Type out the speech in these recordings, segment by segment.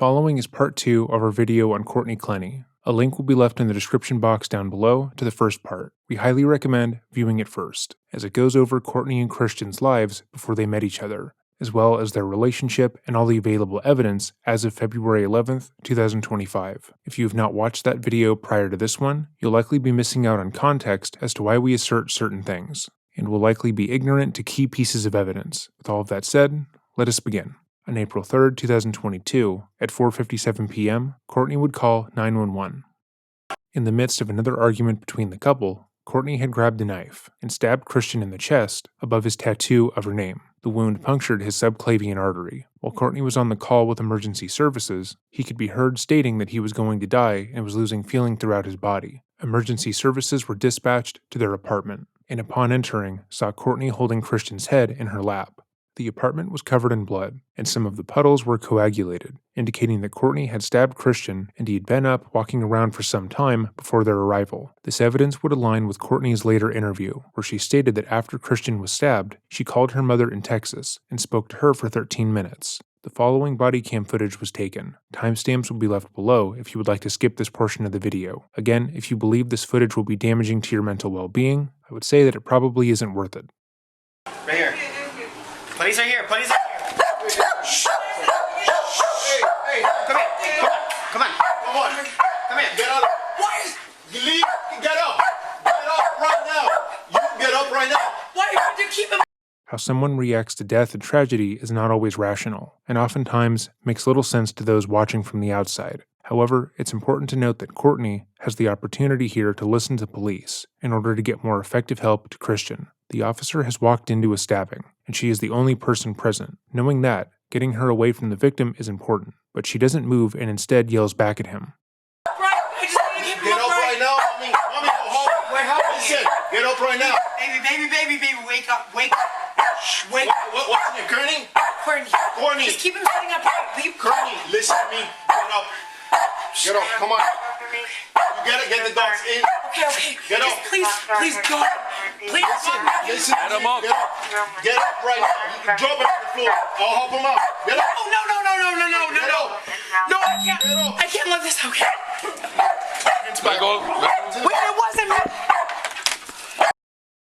following is part 2 of our video on Courtney Clenney. A link will be left in the description box down below to the first part. We highly recommend viewing it first, as it goes over Courtney and Christian's lives before they met each other, as well as their relationship and all the available evidence as of February 11th, 2025. If you have not watched that video prior to this one, you'll likely be missing out on context as to why we assert certain things, and will likely be ignorant to key pieces of evidence. With all of that said, let us begin. On April 3rd, 2022, at 4:57 p.m., Courtney would call 911. In the midst of another argument between the couple, Courtney had grabbed a knife and stabbed Christian in the chest above his tattoo of her name. The wound punctured his subclavian artery. While Courtney was on the call with emergency services, he could be heard stating that he was going to die and was losing feeling throughout his body. Emergency services were dispatched to their apartment, and upon entering, saw Courtney holding Christian's head in her lap. The apartment was covered in blood, and some of the puddles were coagulated, indicating that Courtney had stabbed Christian and he had been up walking around for some time before their arrival. This evidence would align with Courtney's later interview, where she stated that after Christian was stabbed, she called her mother in Texas and spoke to her for 13 minutes. The following body cam footage was taken. Timestamps will be left below if you would like to skip this portion of the video. Again, if you believe this footage will be damaging to your mental well-being, I would say that it probably isn't worth it. Right here. Police are here. Police are here. Shh. Hey, come here. Come on. Come here. Get up. Why? Leave. Get up. Get up right now. You get up right now. Why do you keep him? How someone reacts to death and tragedy is not always rational, and oftentimes makes little sense to those watching from the outside. However, it's important to note that Courtney has the opportunity here to listen to police in order to get more effective help to Christian. The officer has walked into a stabbing, and she is the only person present. Knowing that, getting her away from the victim is important, but she doesn't move and instead yells back at him. Get up right now. Mommy, go home. Listen, get up right now. Baby, wake up. Wake up. Wait. What's your name? Courtney? Courtney. Just keep him sitting up. Leave. Courtney, listen to me. Get up. Get up. Come on. You gotta get the dogs in. Okay. Get up. Please don't. Please Listen. Get him up. Get up right now. You can drop him on the floor. I'll help him out. Get up. Oh, no. Get up. No, I can't. Get up. I can't let this. Okay. Let go. Wait, it wasn't me.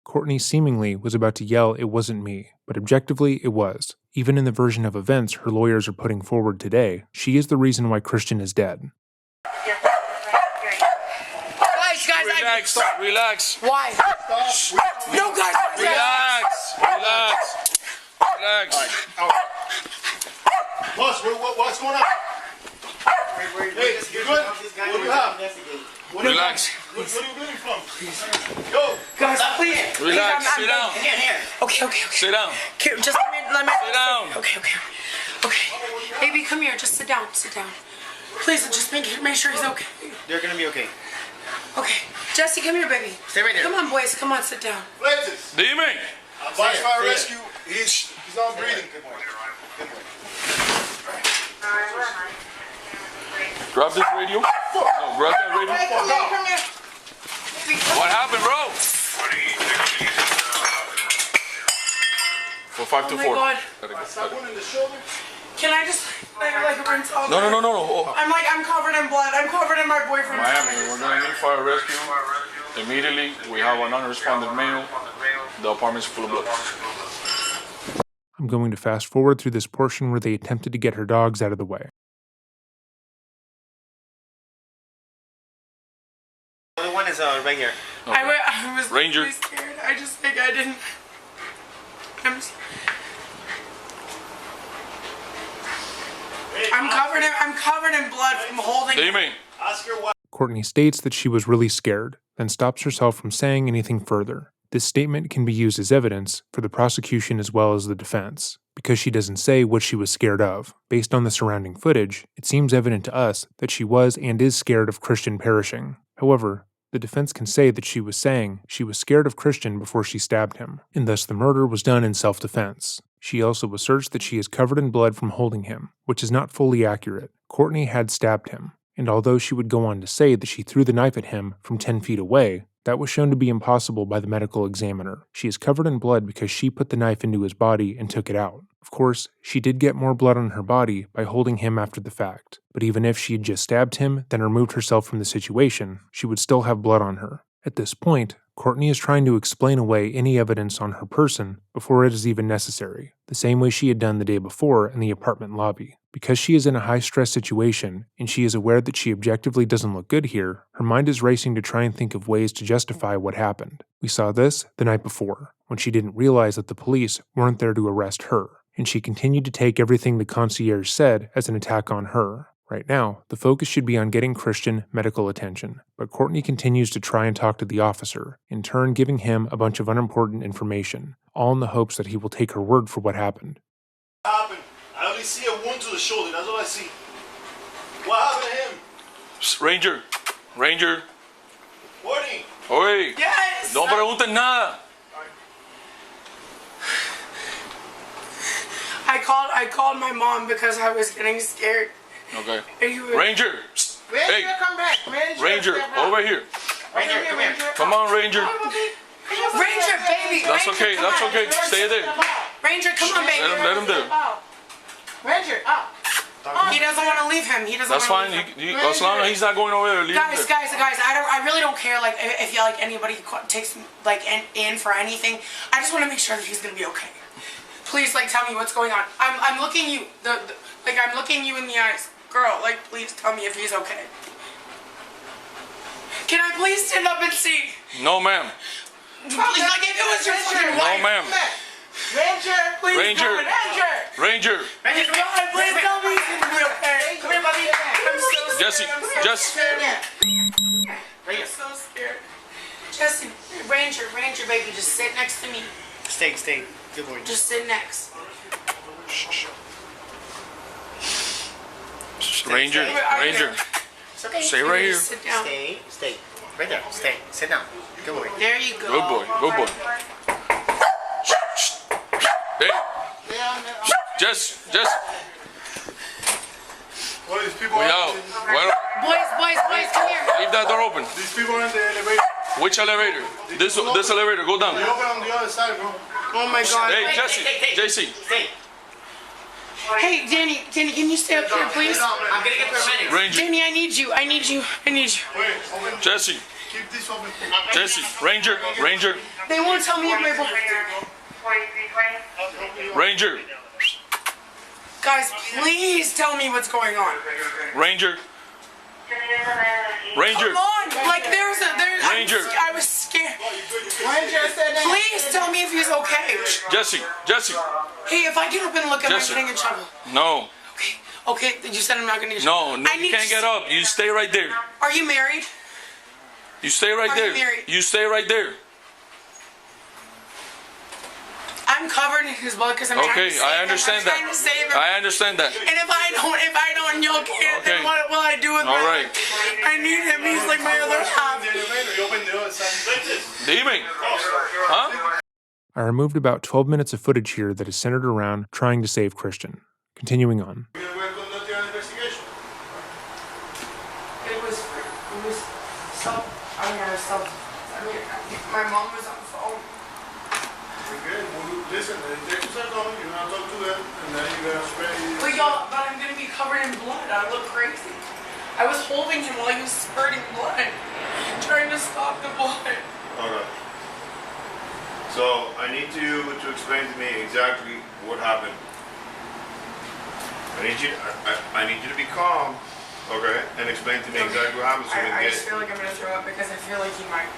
Courtney seemingly was about to yell, "It wasn't me," but objectively it was. Even in the version of events her lawyers are putting forward today, she is the reason why Christian is dead. Guys, Relax. Why? No, guys. Relax. Boss, what's going on? Hey, you good? What do you have? Relax. What are you bleeding from? Please. Yo. Guys, please. Relax. Sit down. Here. Okay. Sit down. Just let me. Sit down. Okay. Baby, come here. Just sit down. Please, just make sure he's okay. They're gonna be okay. Okay. Jesse, come here, baby. Stay right there. Come on, boys. Come on, sit down. Francis. Dime. Fire rescue. He's not breathing. Good boy. Grab this radio. No, grab that radio. Come here. What happened, bro? 524. Oh my God. That one in the shoulder. Can I just rinse all No. Oh. I'm covered in blood. I'm covered in my boyfriend's Miami, we're gonna need fire rescue. Immediately, we have an unresponded male. The apartment's full of blood. I'm going to fast forward through this portion where they attempted to get her dogs out of the way. The other one is right here. Okay. I was Ranger. really scared. I just think I didn't. I'm covered in blood from holding. Dime. Ask her what. Courtney states that she was really scared, then stops herself from saying anything further. This statement can be used as evidence for the prosecution as well as the defense, because she doesn't say what she was scared of. Based on the surrounding footage, it seems evident to us that she was and is scared of Christian perishing. However, the defense can say that she was saying she was scared of Christian before she stabbed him, and thus the murder was done in self-defense. She also asserts that she is covered in blood from holding him, which is not fully accurate. Courtney had stabbed him, and although she would go on to say that she threw the knife at him from 10 feet away, That was shown to be impossible by the medical examiner. She is covered in blood because she put the knife into his body and took it out. Of course, she did get more blood on her body by holding him after the fact, but even if she had just stabbed him, then removed herself from the situation, she would still have blood on her. At this point, Courtney is trying to explain away any evidence on her person before it is even necessary, the same way she had done the day before in the apartment lobby. Because she is in a high-stress situation, and she is aware that she objectively doesn't look good here, her mind is racing to try and think of ways to justify what happened. We saw this the night before, when she didn't realize that the police weren't there to arrest her, and she continued to take everything the concierge said as an attack on her. Right now, the focus should be on getting Christian medical attention, but Courtney continues to try and talk to the officer, in turn giving him a bunch of unimportant information, all in the hopes that he will take her word for what happened. What happened? I only see a wound to the shoulder, that's all I see. What happened to him? Ranger. Courtney! Oye, Yes! no preguntes nada. I called my mom because I was getting scared. Okay. And you were- Ranger. Ranger, Hey, come back. Ranger, over here. Ranger, come here. Come on, Ranger. Ranger, baby. That's Ranger, okay, come that's on. okay. Stay there. Ranger, come on, baby. Let him there. Ranger, up. He doesn't want to leave him. He doesn't That's want to fine. leave him. As long as he's not going over there, leave him Guys, there. I really don't care. Like, if you like anybody takes like in for anything, I just want to make sure that he's gonna be okay. Please, like, tell me what's going on. I'm looking you I'm looking you in the eyes, girl. Like, please tell me if he's okay. Can I please stand up and see? No, ma'am. Please, like, if it was your fucking No, wife. ma'am. Ranger. Please, Ranger. God, Ranger. Ranger, come God, here. please tell me he's gonna be okay. Come here, buddy. I'm so Jesse, scared. I'm so Jesse. scared. Ranger. I'm so scared. Jesse, Ranger, baby, just sit next to me. Stay. Good boy. Just sit next. Ranger. It's okay. Stay right here. Just sit down. Stay. Right there. Stay. Sit down. Good boy. There you go. Good boy. Hey, Jess. What are these people? Cuidado. Bueno, Boys, come here. leave that door open. These people are in the elevator. Which elevator? This elevator. Go down. They open on the other side, bro. Oh my God. Hey, Jesse. JC. Stay. Hey, Danny, can you stay up here, please? I'm gonna get paramedics. Ranger. Danny, I need you. Wait, open. Jesse. Keep this open. Jesse. Ranger. They won't tell me if my boy. Ranger. Guys, please tell me what's going on. Ranger. Come on, like Ranger. I was scared. Ranger, sit down. Please tell me if he's okay. Jesse. Hey, if I get up and look, am I Jesse. getting in trouble? No. Okay. You said I'm not gonna get. No, I you need can't to- get up. You stay right there. Are you married? You stay right Are you there. married? You stay right there. I'm covered in his blood because I'm trying to Okay, save I him. understand I'm trying to save him. that. I understand that. And if I don't, and you'll get it, then Okay. what will I do with All my right. life? I need him. He's like my other half. The elevator. You open the other side. Dime. Huh? I removed about 12 minutes of footage here that is centered around trying to save Christian. Continuing on. We're conducting an investigation. It was my mom was on the phone. Okay, well, listen, the detectives are coming. You're gonna talk to them, and then you're gonna spread it. But I'm gonna be covered in blood. I look crazy. I was holding him while he was spurting blood, trying to stop the blood. Okay. So I need you to explain to me exactly what happened. I need you to be calm, okay, and explain to me exactly what happened so we can I get just feel like I'm gonna throw up because I feel like he might,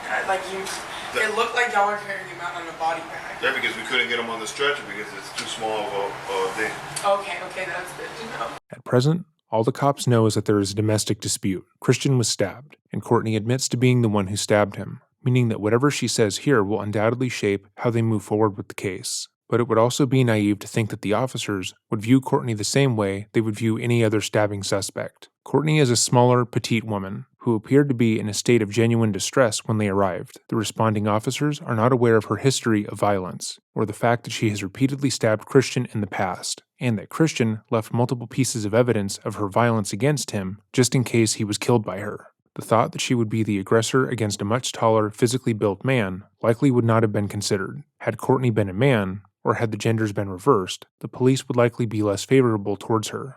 it looked like y'all were carrying him out on a body bag. Yeah, because we couldn't get him on the stretcher because it's too small of a thing. Okay, that's good to know. At present, all the cops know is that there is a domestic dispute. Christian was stabbed, and Courtney admits to being the one who stabbed him, meaning that whatever she says here will undoubtedly shape how they move forward with the case. But it would also be naive to think that the officers would view Courtney the same way they would view any other stabbing suspect. Courtney is a smaller, petite woman who appeared to be in a state of genuine distress when they arrived. The responding officers are not aware of her history of violence, or the fact that she has repeatedly stabbed Christian in the past, and that Christian left multiple pieces of evidence of her violence against him just in case he was killed by her. The thought that she would be the aggressor against a much taller, physically built man likely would not have been considered. Had Courtney been a man, or had the genders been reversed, the police would likely be less favorable towards her.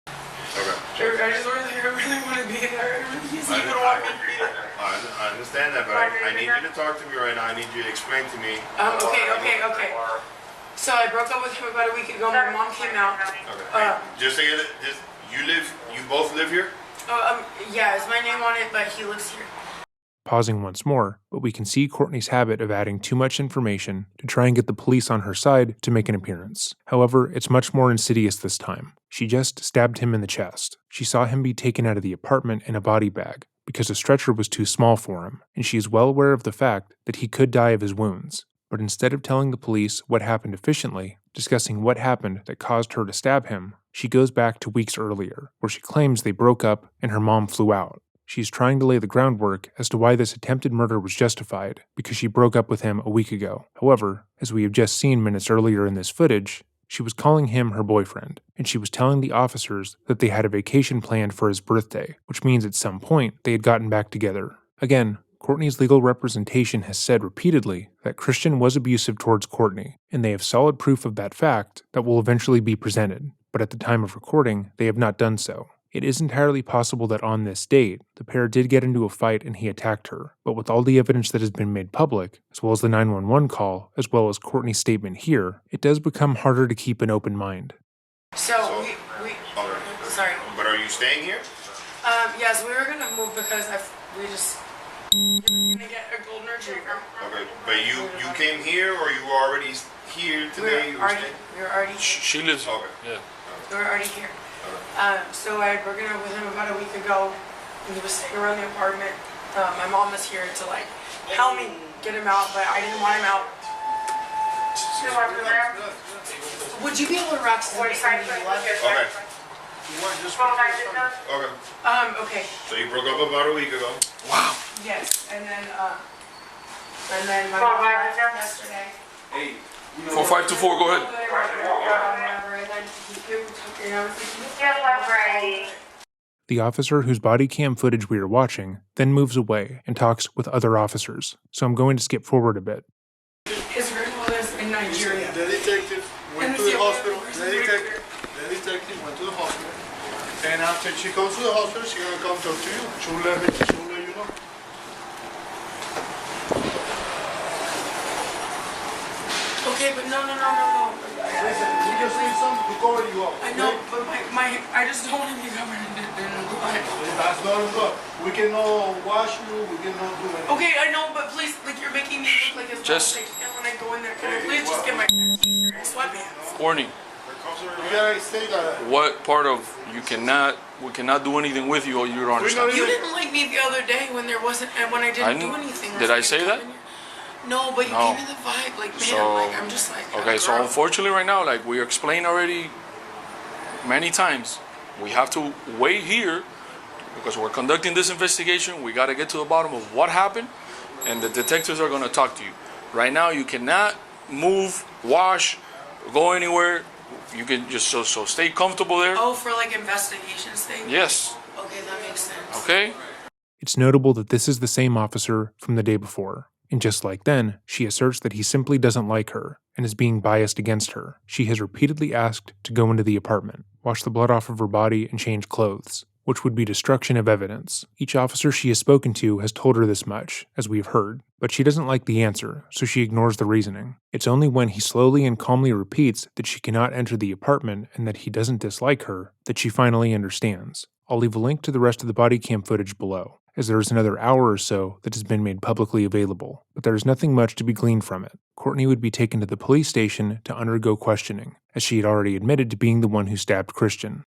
I just really want to be there. He's even want me to be there. I understand that, but I need you to talk to me right now. I need you to explain to me. Okay. So I broke up with him about a week ago. My mom came out. Okay. You both live here? Yeah, it's my name on it, but he lives here. Pausing once more, but we can see Courtney's habit of adding too much information to try and get the police on her side to make an appearance. However, it's much more insidious this time. She just stabbed him in the chest. She saw him be taken out of the apartment in a body bag because a stretcher was too small for him, and she is well aware of the fact that he could die of his wounds. But instead of telling the police what happened efficiently, discussing what happened that caused her to stab him, she goes back to weeks earlier, where she claims they broke up and her mom flew out. She's trying to lay the groundwork as to why this attempted murder was justified, because she broke up with him a week ago. However, as we have just seen minutes earlier in this footage, she was calling him her boyfriend, and she was telling the officers that they had a vacation planned for his birthday, which means at some point they had gotten back together. Again, Courtney's legal representation has said repeatedly that Christian was abusive towards Courtney, and they have solid proof of that fact that will eventually be presented, but at the time of recording, they have not done so. It is entirely possible that on this date, the pair did get into a fight and he attacked her, but with all the evidence that has been made public, as well as the 911 call, as well as Courtney's statement here, it does become harder to keep an open mind. So we sorry. But are you staying here? Yes, we were gonna move because we was gonna get a golden retriever. Okay, but you came here or you were already here today? We were already here. She lives. Okay. Yeah. We were already here. So I had broken up with him about a week ago, and he was staying around the apartment. My mom was here to help me get him out, but I didn't want him out. Would you be able to rock some Okay. Okay. Okay. So you broke up about a week ago. Wow. Yes, and then my mom left yesterday. 4524. Go ahead. The officer whose body cam footage we are watching then moves away and talks with other officers, so I'm going to skip forward a bit. His grandma lives in Nigeria. The detective went to the hospital. The detective went to the hospital. And after she goes to the hospital, she's gonna come talk to you. She'll let you know. Okay, but no. Listen, we just need something to cover you up. I know, but I just don't want to be covered in blood. That's not enough. We cannot wash you. We cannot do anything. Okay, I know, but please, you're making me look like and when I go in there, can I please just get my t-shirt and sweatpants? Courtney, You gotta say that. what part of we cannot do anything with you, or you don't understand? You didn't like me the other day when I didn't do anything. Did I say that? No, but you No. gave me the vibe, man, So, I'm just okay, so girl. unfortunately right now, we explained already many times, we have to wait here because we're conducting this investigation. We got to get to the bottom of what happened, and the detectives are going to talk to you. Right now, you cannot move, wash, go anywhere. You can just so stay comfortable there. Oh, for investigations thing? Yes. Okay, that makes sense. Okay. It's notable that this is the same officer from the day before, and just like then, she asserts that he simply doesn't like her and is being biased against her. She has repeatedly asked to go into the apartment, wash the blood off of her body, and change clothes, which would be destruction of evidence. Each officer she has spoken to has told her this much, as we have heard, but she doesn't like the answer, so she ignores the reasoning. It's only when he slowly and calmly repeats that she cannot enter the apartment and that he doesn't dislike her that she finally understands. I'll leave a link to the rest of the body cam footage below, as there is another hour or so that has been made publicly available, but there is nothing much to be gleaned from it. Courtney would be taken to the police station to undergo questioning, as she had already admitted to being the one who stabbed Christian.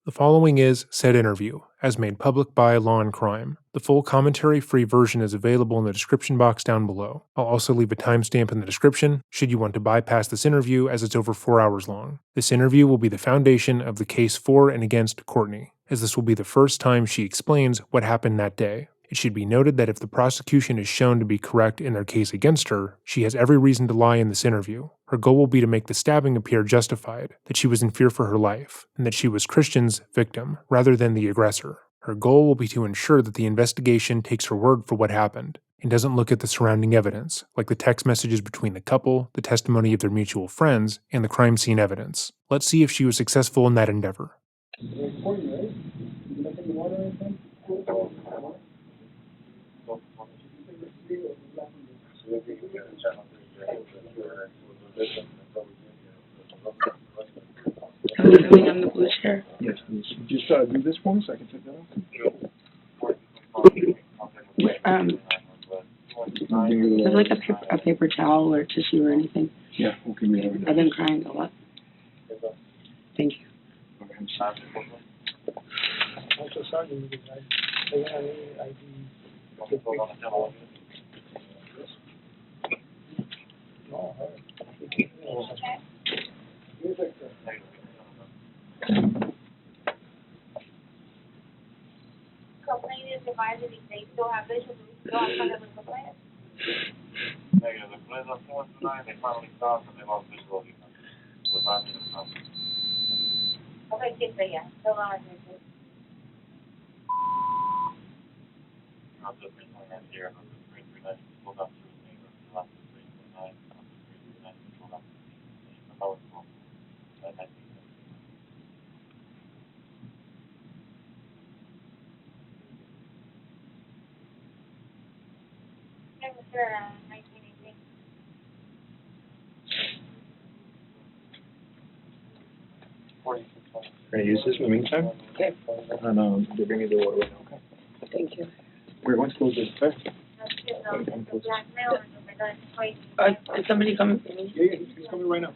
The following is said interview, as made public by Law and Crime. The full commentary-free version is available in the description box down below. I'll also leave a timestamp in the description, should you want to bypass this interview as it's over 4 hours long. This interview will be the foundation of the case for and against Courtney, as this will be the first time she explains what happened that day. It should be noted that if the prosecution is shown to be correct in their case against her, she has every reason to lie in this interview. Her goal will be to make the stabbing appear justified, that she was in fear for her life, and that she was Christian's victim rather than the aggressor. Her goal will be to ensure that the investigation takes her word for what happened and doesn't look at the surrounding evidence, like the text messages between the couple, the testimony of their mutual friends, and the crime scene evidence. Let's see if she was successful in that endeavor. Are we going on the blue chair? Yes, please. Just do this for me so I can take that off. There's like a paper towel or tissue or anything. Yeah, okay, we have it. I've been crying a lot. Thank you. Complaint is divided if they still have vision, go on front of the complaint. Negative. The police are forced tonight. They finally stopped and they lost visual. Was not in the house. Okay, keep it, yeah. Still on it. Not just recently that year, but the 339 pulled up to his neighbor. The last 339, 339 pulled up to his neighbor. That was cool. That night. Mr. 1918. Can I use this in the meantime? Okay. And they're bringing the water right now, okay? Thank you. We're going to close this, okay? Blackmail or something, that's crazy. Is somebody coming for me? Yeah, he's coming right now.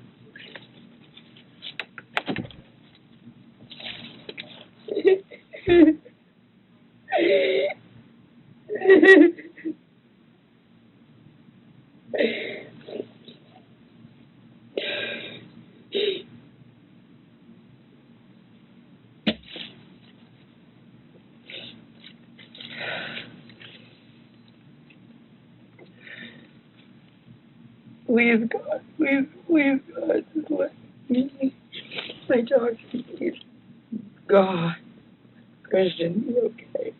Please, God, please, God, just let me. My dog, please. God, Christian, you okay?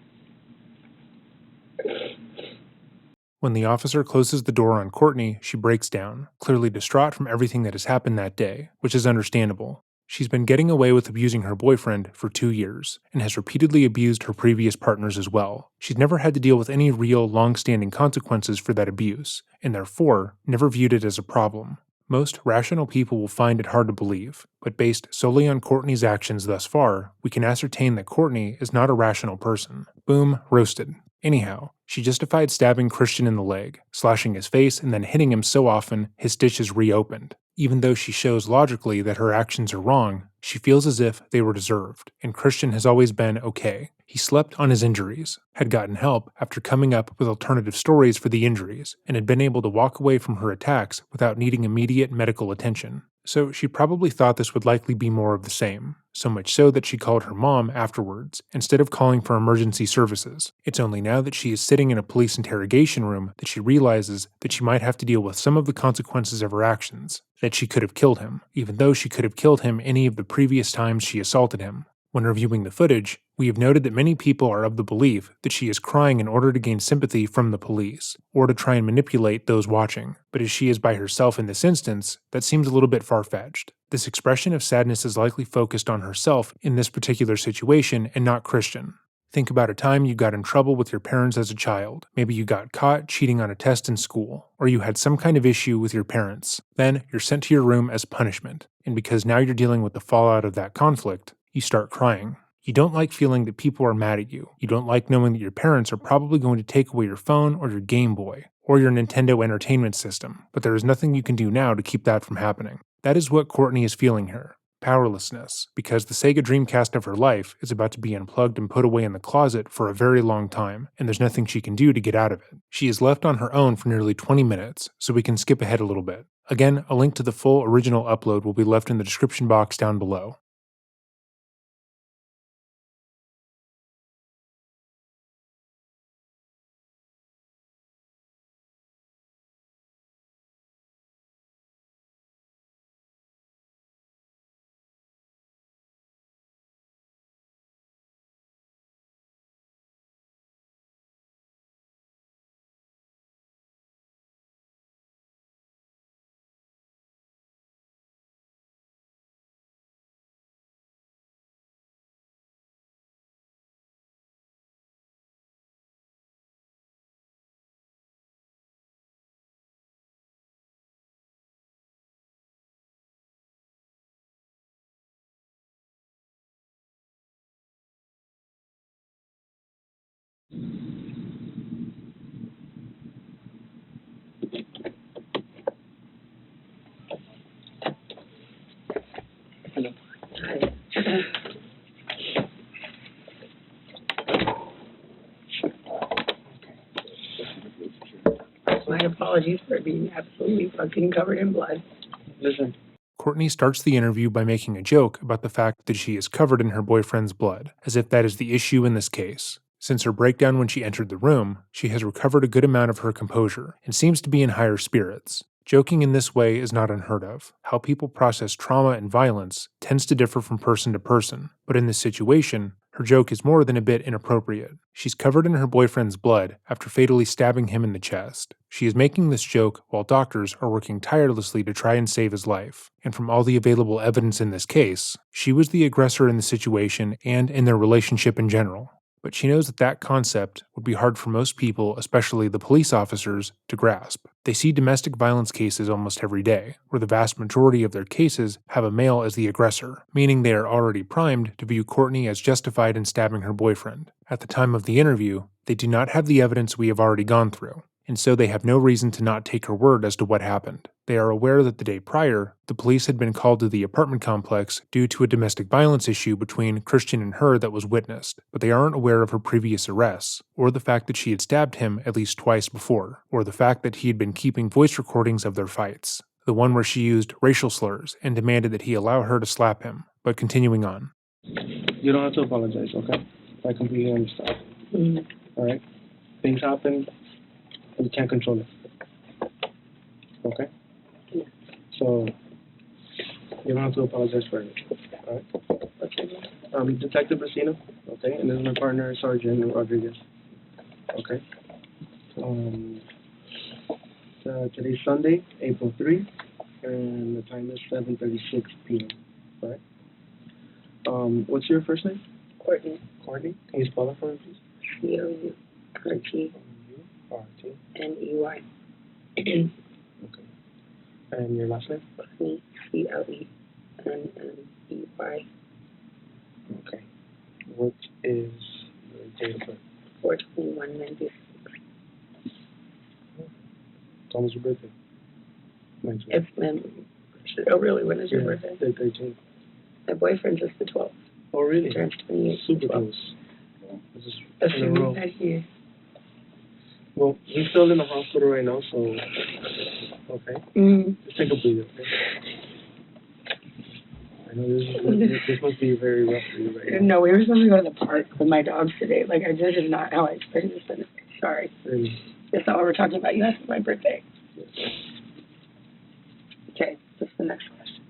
When the officer closes the door on Courtney, she breaks down, clearly distraught from everything that has happened that day, which is understandable. She's been getting away with abusing her boyfriend for 2 years, and has repeatedly abused her previous partners as well. She's never had to deal with any real, long-standing consequences for that abuse, and therefore, never viewed it as a problem. Most rational people will find it hard to believe, but based solely on Courtney's actions thus far, we can ascertain that Courtney is not a rational person. Boom, roasted. Anyhow, she justified stabbing Christian in the leg, slashing his face, and then hitting him so often his stitches reopened. Even though she shows logically that her actions are wrong, she feels as if they were deserved, and Christian has always been okay. He slept on his injuries, had gotten help after coming up with alternative stories for the injuries, and had been able to walk away from her attacks without needing immediate medical attention. So she probably thought this would likely be more of the same, so much so that she called her mom afterwards, instead of calling for emergency services. It's only now that she is sitting in a police interrogation room that she realizes that she might have to deal with some of the consequences of her actions, that she could have killed him, even though she could have killed him any of the previous times she assaulted him. When reviewing the footage, we have noted that many people are of the belief that she is crying in order to gain sympathy from the police, or to try and manipulate those watching. But as she is by herself in this instance, that seems a little bit far-fetched. This expression of sadness is likely focused on herself in this particular situation and not Christian. Think about a time you got in trouble with your parents as a child. Maybe you got caught cheating on a test in school, or you had some kind of issue with your parents. Then you're sent to your room as punishment, and because now you're dealing with the fallout of that conflict, you start crying. You don't like feeling that people are mad at you. You don't like knowing that your parents are probably going to take away your phone or your Game Boy, or your Nintendo Entertainment System, but there is nothing you can do now to keep that from happening. That is what Courtney is feeling here. Powerlessness, because the Sega Dreamcast of her life is about to be unplugged and put away in the closet for a very long time, and there's nothing she can do to get out of it. She is left on her own for nearly 20 minutes, so we can skip ahead a little bit. Again, a link to the full original upload will be left in the description box down below. My apologies for being absolutely fucking covered in blood. Listen, Courtney starts the interview by making a joke about the fact that she is covered in her boyfriend's blood, as if that is the issue in this case. Since her breakdown when she entered the room, she has recovered a good amount of her composure and seems to be in higher spirits. Joking in this way is not unheard of. How people process trauma and violence tends to differ from person to person, but in this situation, her joke is more than a bit inappropriate. She's covered in her boyfriend's blood after fatally stabbing him in the chest. She is making this joke while doctors are working tirelessly to try and save his life. And from all the available evidence in this case, she was the aggressor in the situation and in their relationship in general. But she knows that that concept would be hard for most people, especially the police officers, to grasp. They see domestic violence cases almost every day, where the vast majority of their cases have a male as the aggressor, meaning they are already primed to view Courtney as justified in stabbing her boyfriend. At the time of the interview, they do not have the evidence we have already gone through, and so they have no reason to not take her word as to what happened. They are aware that the day prior, the police had been called to the apartment complex due to a domestic violence issue between Christian and her that was witnessed, but they aren't aware of her previous arrests, or the fact that she had stabbed him at least twice before, or the fact that he had been keeping voice recordings of their fights. The one where she used racial slurs and demanded that he allow her to slap him, but continuing on. you don't have to apologize, okay? I completely understand. Alright? Things happen, and you can't control it. Okay? So, you don't have to apologize for it. Alright? Detective Brasino, okay? And this is my partner, Sergeant Rodriguez. Okay? Today's Sunday, April 3, and the time is 7:36 p.m. Alright? What's your first name? Courtney. Courtney? Can you spell it for me, please? C-O-U-R-T-N-E-Y. Okay. And your last name? Clenney, C-L-E-N-N-E-Y. Okay. What is your date of birth? 4/21/96. When was your birthday? 19. Oh, really? When is your birthday? Day 13. My boyfriend's just the 12th. Oh, really? Turns 28. Super close. This is in a Assuming row. that he... Well, he's still in the hospital right now, so okay. Just take a breather. Okay? I know this must be very rough for you right now. No, we were supposed to go to the park with my dogs today. Like, I just did not how I expected this to. Sorry. Really? That's not what we're talking about. You asked my birthday. Okay, what's the next question?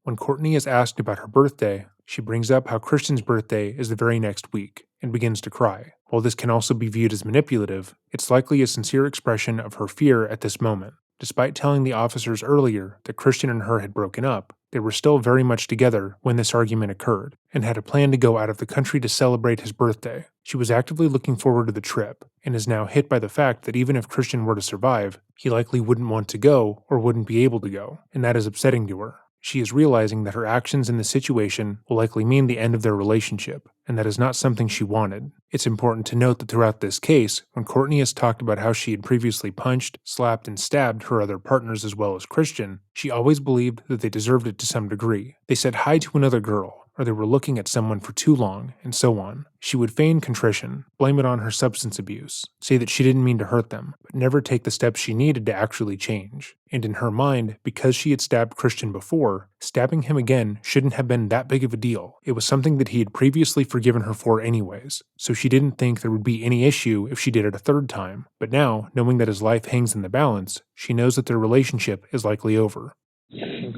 When Courtney is asked about her birthday, she brings up how Christian's birthday is the very next week and begins to cry. While this can also be viewed as manipulative, it's likely a sincere expression of her fear at this moment. Despite telling the officers earlier that Christian and her had broken up, they were still very much together when this argument occurred, and had a plan to go out of the country to celebrate his birthday. She was actively looking forward to the trip, and is now hit by the fact that even if Christian were to survive, he likely wouldn't want to go or wouldn't be able to go, and that is upsetting to her. She is realizing that her actions in this situation will likely mean the end of their relationship, and that is not something she wanted. It's important to note that throughout this case, when Courtney has talked about how she had previously punched, slapped, and stabbed her other partners as well as Christian, she always believed that they deserved it to some degree. They said hi to another girl, or they were looking at someone for too long, and so on. She would feign contrition, blame it on her substance abuse, say that she didn't mean to hurt them, but never take the steps she needed to actually change. And in her mind, because she had stabbed Christian before, stabbing him again shouldn't have been that big of a deal. It was something that he had previously forgiven her for anyways, so she didn't think there would be any issue if she did it a third time. But now, knowing that his life hangs in the balance, she knows that their relationship is likely over. Okay.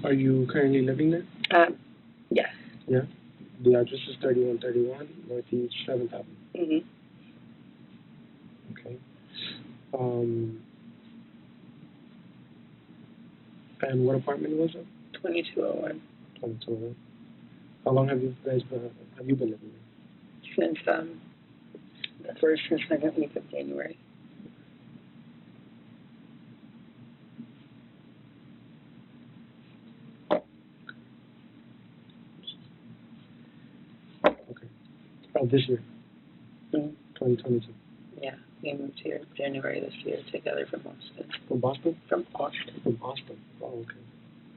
Are you currently living there? Yes. Yeah. The address is 3131 Northeast 7th Avenue. Mm-hmm. Okay. And what apartment was it? 2201. 2201. How long have you guys been living there? Since the first and second week of January. Okay. Oh, this year. Mm-hmm. 2022. Yeah, we moved here January this year together from Boston. From Boston? From Austin. From Boston. Oh, okay.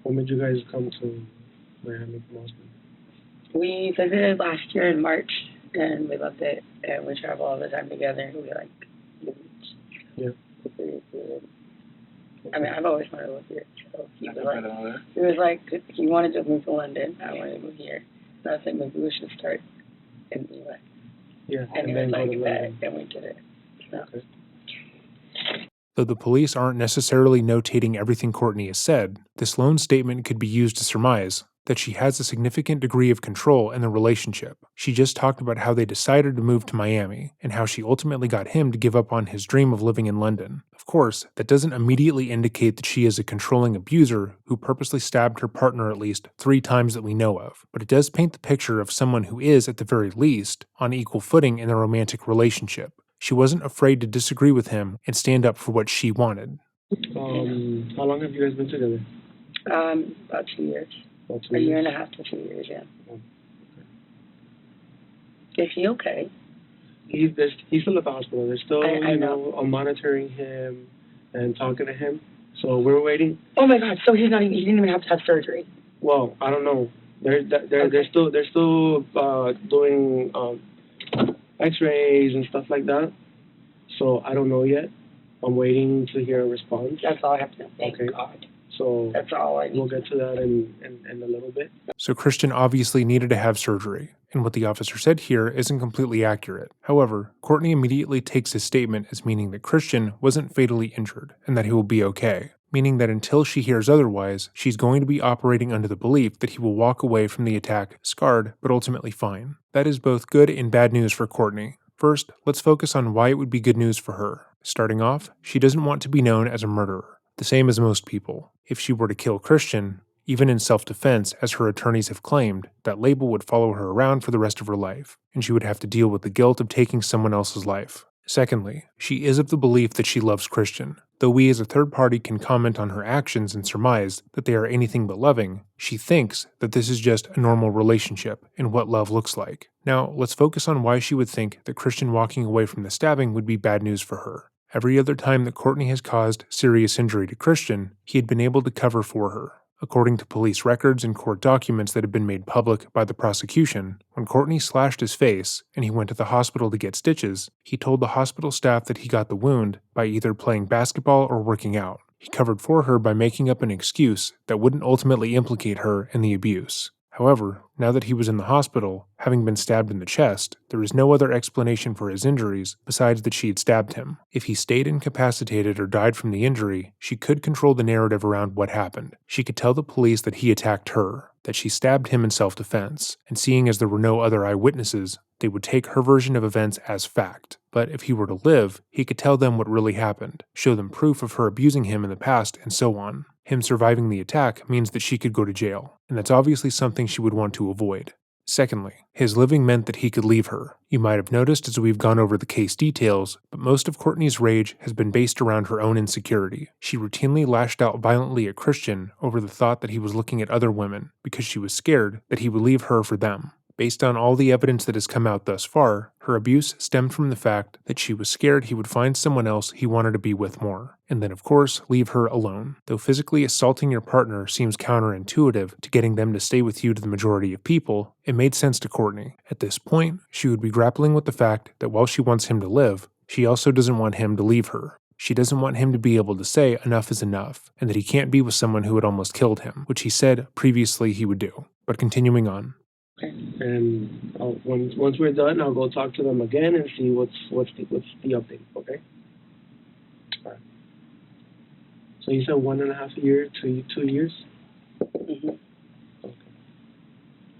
When did you guys come to Miami from Boston? We visited last year in March, and we loved it. And we travel all the time together. We like the beach. Yeah. It's really good. I mean, I've always wanted to live here. So he was like, he wanted to move to London. I wanted to move here. And I was like, maybe we should start in the U.S. Yeah, And he then was go like, to that, London. and we did it. So. Okay. Though the police aren't necessarily notating everything Courtney has said, this lone statement could be used to surmise that she has a significant degree of control in the relationship. She just talked about how they decided to move to Miami, and how she ultimately got him to give up on his dream of living in London. Of course, that doesn't immediately indicate that she is a controlling abuser who purposely stabbed her partner at least 3 times that we know of, but it does paint the picture of someone who is, at the very least, on equal footing in their romantic relationship. She wasn't afraid to disagree with him and stand up for what she wanted. How long have you guys been together? About 2 years. About 2 A years? year and a half to 2 years, yeah. Oh, Is he okay? He's still at the hospital. They're still, I know. monitoring him and talking to him. So we're waiting. Oh my God! So he didn't even have to have surgery. Well, I don't know. They're still doing X-rays and stuff like that. So I don't know yet. I'm waiting to hear a response. That's all I have to know. Thank Okay. God. So That's all I need. we'll get to that in a little bit. So Christian obviously needed to have surgery, and what the officer said here isn't completely accurate. However, Courtney immediately takes his statement as meaning that Christian wasn't fatally injured and that he will be okay, meaning that until she hears otherwise, she's going to be operating under the belief that he will walk away from the attack scarred but ultimately fine. That is both good and bad news for Courtney. First, let's focus on why it would be good news for her. Starting off, she doesn't want to be known as a murderer, the same as most people. If she were to kill Christian, even in self-defense, as her attorneys have claimed, that label would follow her around for the rest of her life, and she would have to deal with the guilt of taking someone else's life. Secondly, she is of the belief that she loves Christian. Though we as a third party can comment on her actions and surmise that they are anything but loving, she thinks that this is just a normal relationship and what love looks like. Now, let's focus on why she would think that Christian walking away from the stabbing would be bad news for her. Every other time that Courtney has caused serious injury to Christian, he had been able to cover for her. According to police records and court documents that have been made public by the prosecution, when Courtney slashed his face and he went to the hospital to get stitches, he told the hospital staff that he got the wound by either playing basketball or working out. He covered for her by making up an excuse that wouldn't ultimately implicate her in the abuse. However, now that he was in the hospital, having been stabbed in the chest, there was no other explanation for his injuries besides that she had stabbed him. If he stayed incapacitated or died from the injury, she could control the narrative around what happened. She could tell the police that he attacked her, that she stabbed him in self-defense, and seeing as there were no other eyewitnesses, they would take her version of events as fact. But if he were to live, he could tell them what really happened, show them proof of her abusing him in the past, and so on. Him surviving the attack means that she could go to jail, and that's obviously something she would want to avoid. Secondly, his living meant that he could leave her. You might have noticed as we've gone over the case details, but most of Courtney's rage has been based around her own insecurity. She routinely lashed out violently at Christian over the thought that he was looking at other women because she was scared that he would leave her for them. Based on all the evidence that has come out thus far, her abuse stemmed from the fact that she was scared he would find someone else he wanted to be with more, and then of course leave her alone. Though physically assaulting your partner seems counterintuitive to getting them to stay with you to the majority of people, it made sense to Courtney. At this point, she would be grappling with the fact that while she wants him to live, she also doesn't want him to leave her. She doesn't want him to be able to say enough is enough, and that he can't be with someone who had almost killed him, which he said previously he would do. But continuing on. And once we're done, I'll go talk to them again and see what's the update. Okay. All right. So you said 1.5 years to 2 years. Mm-hmm. Okay.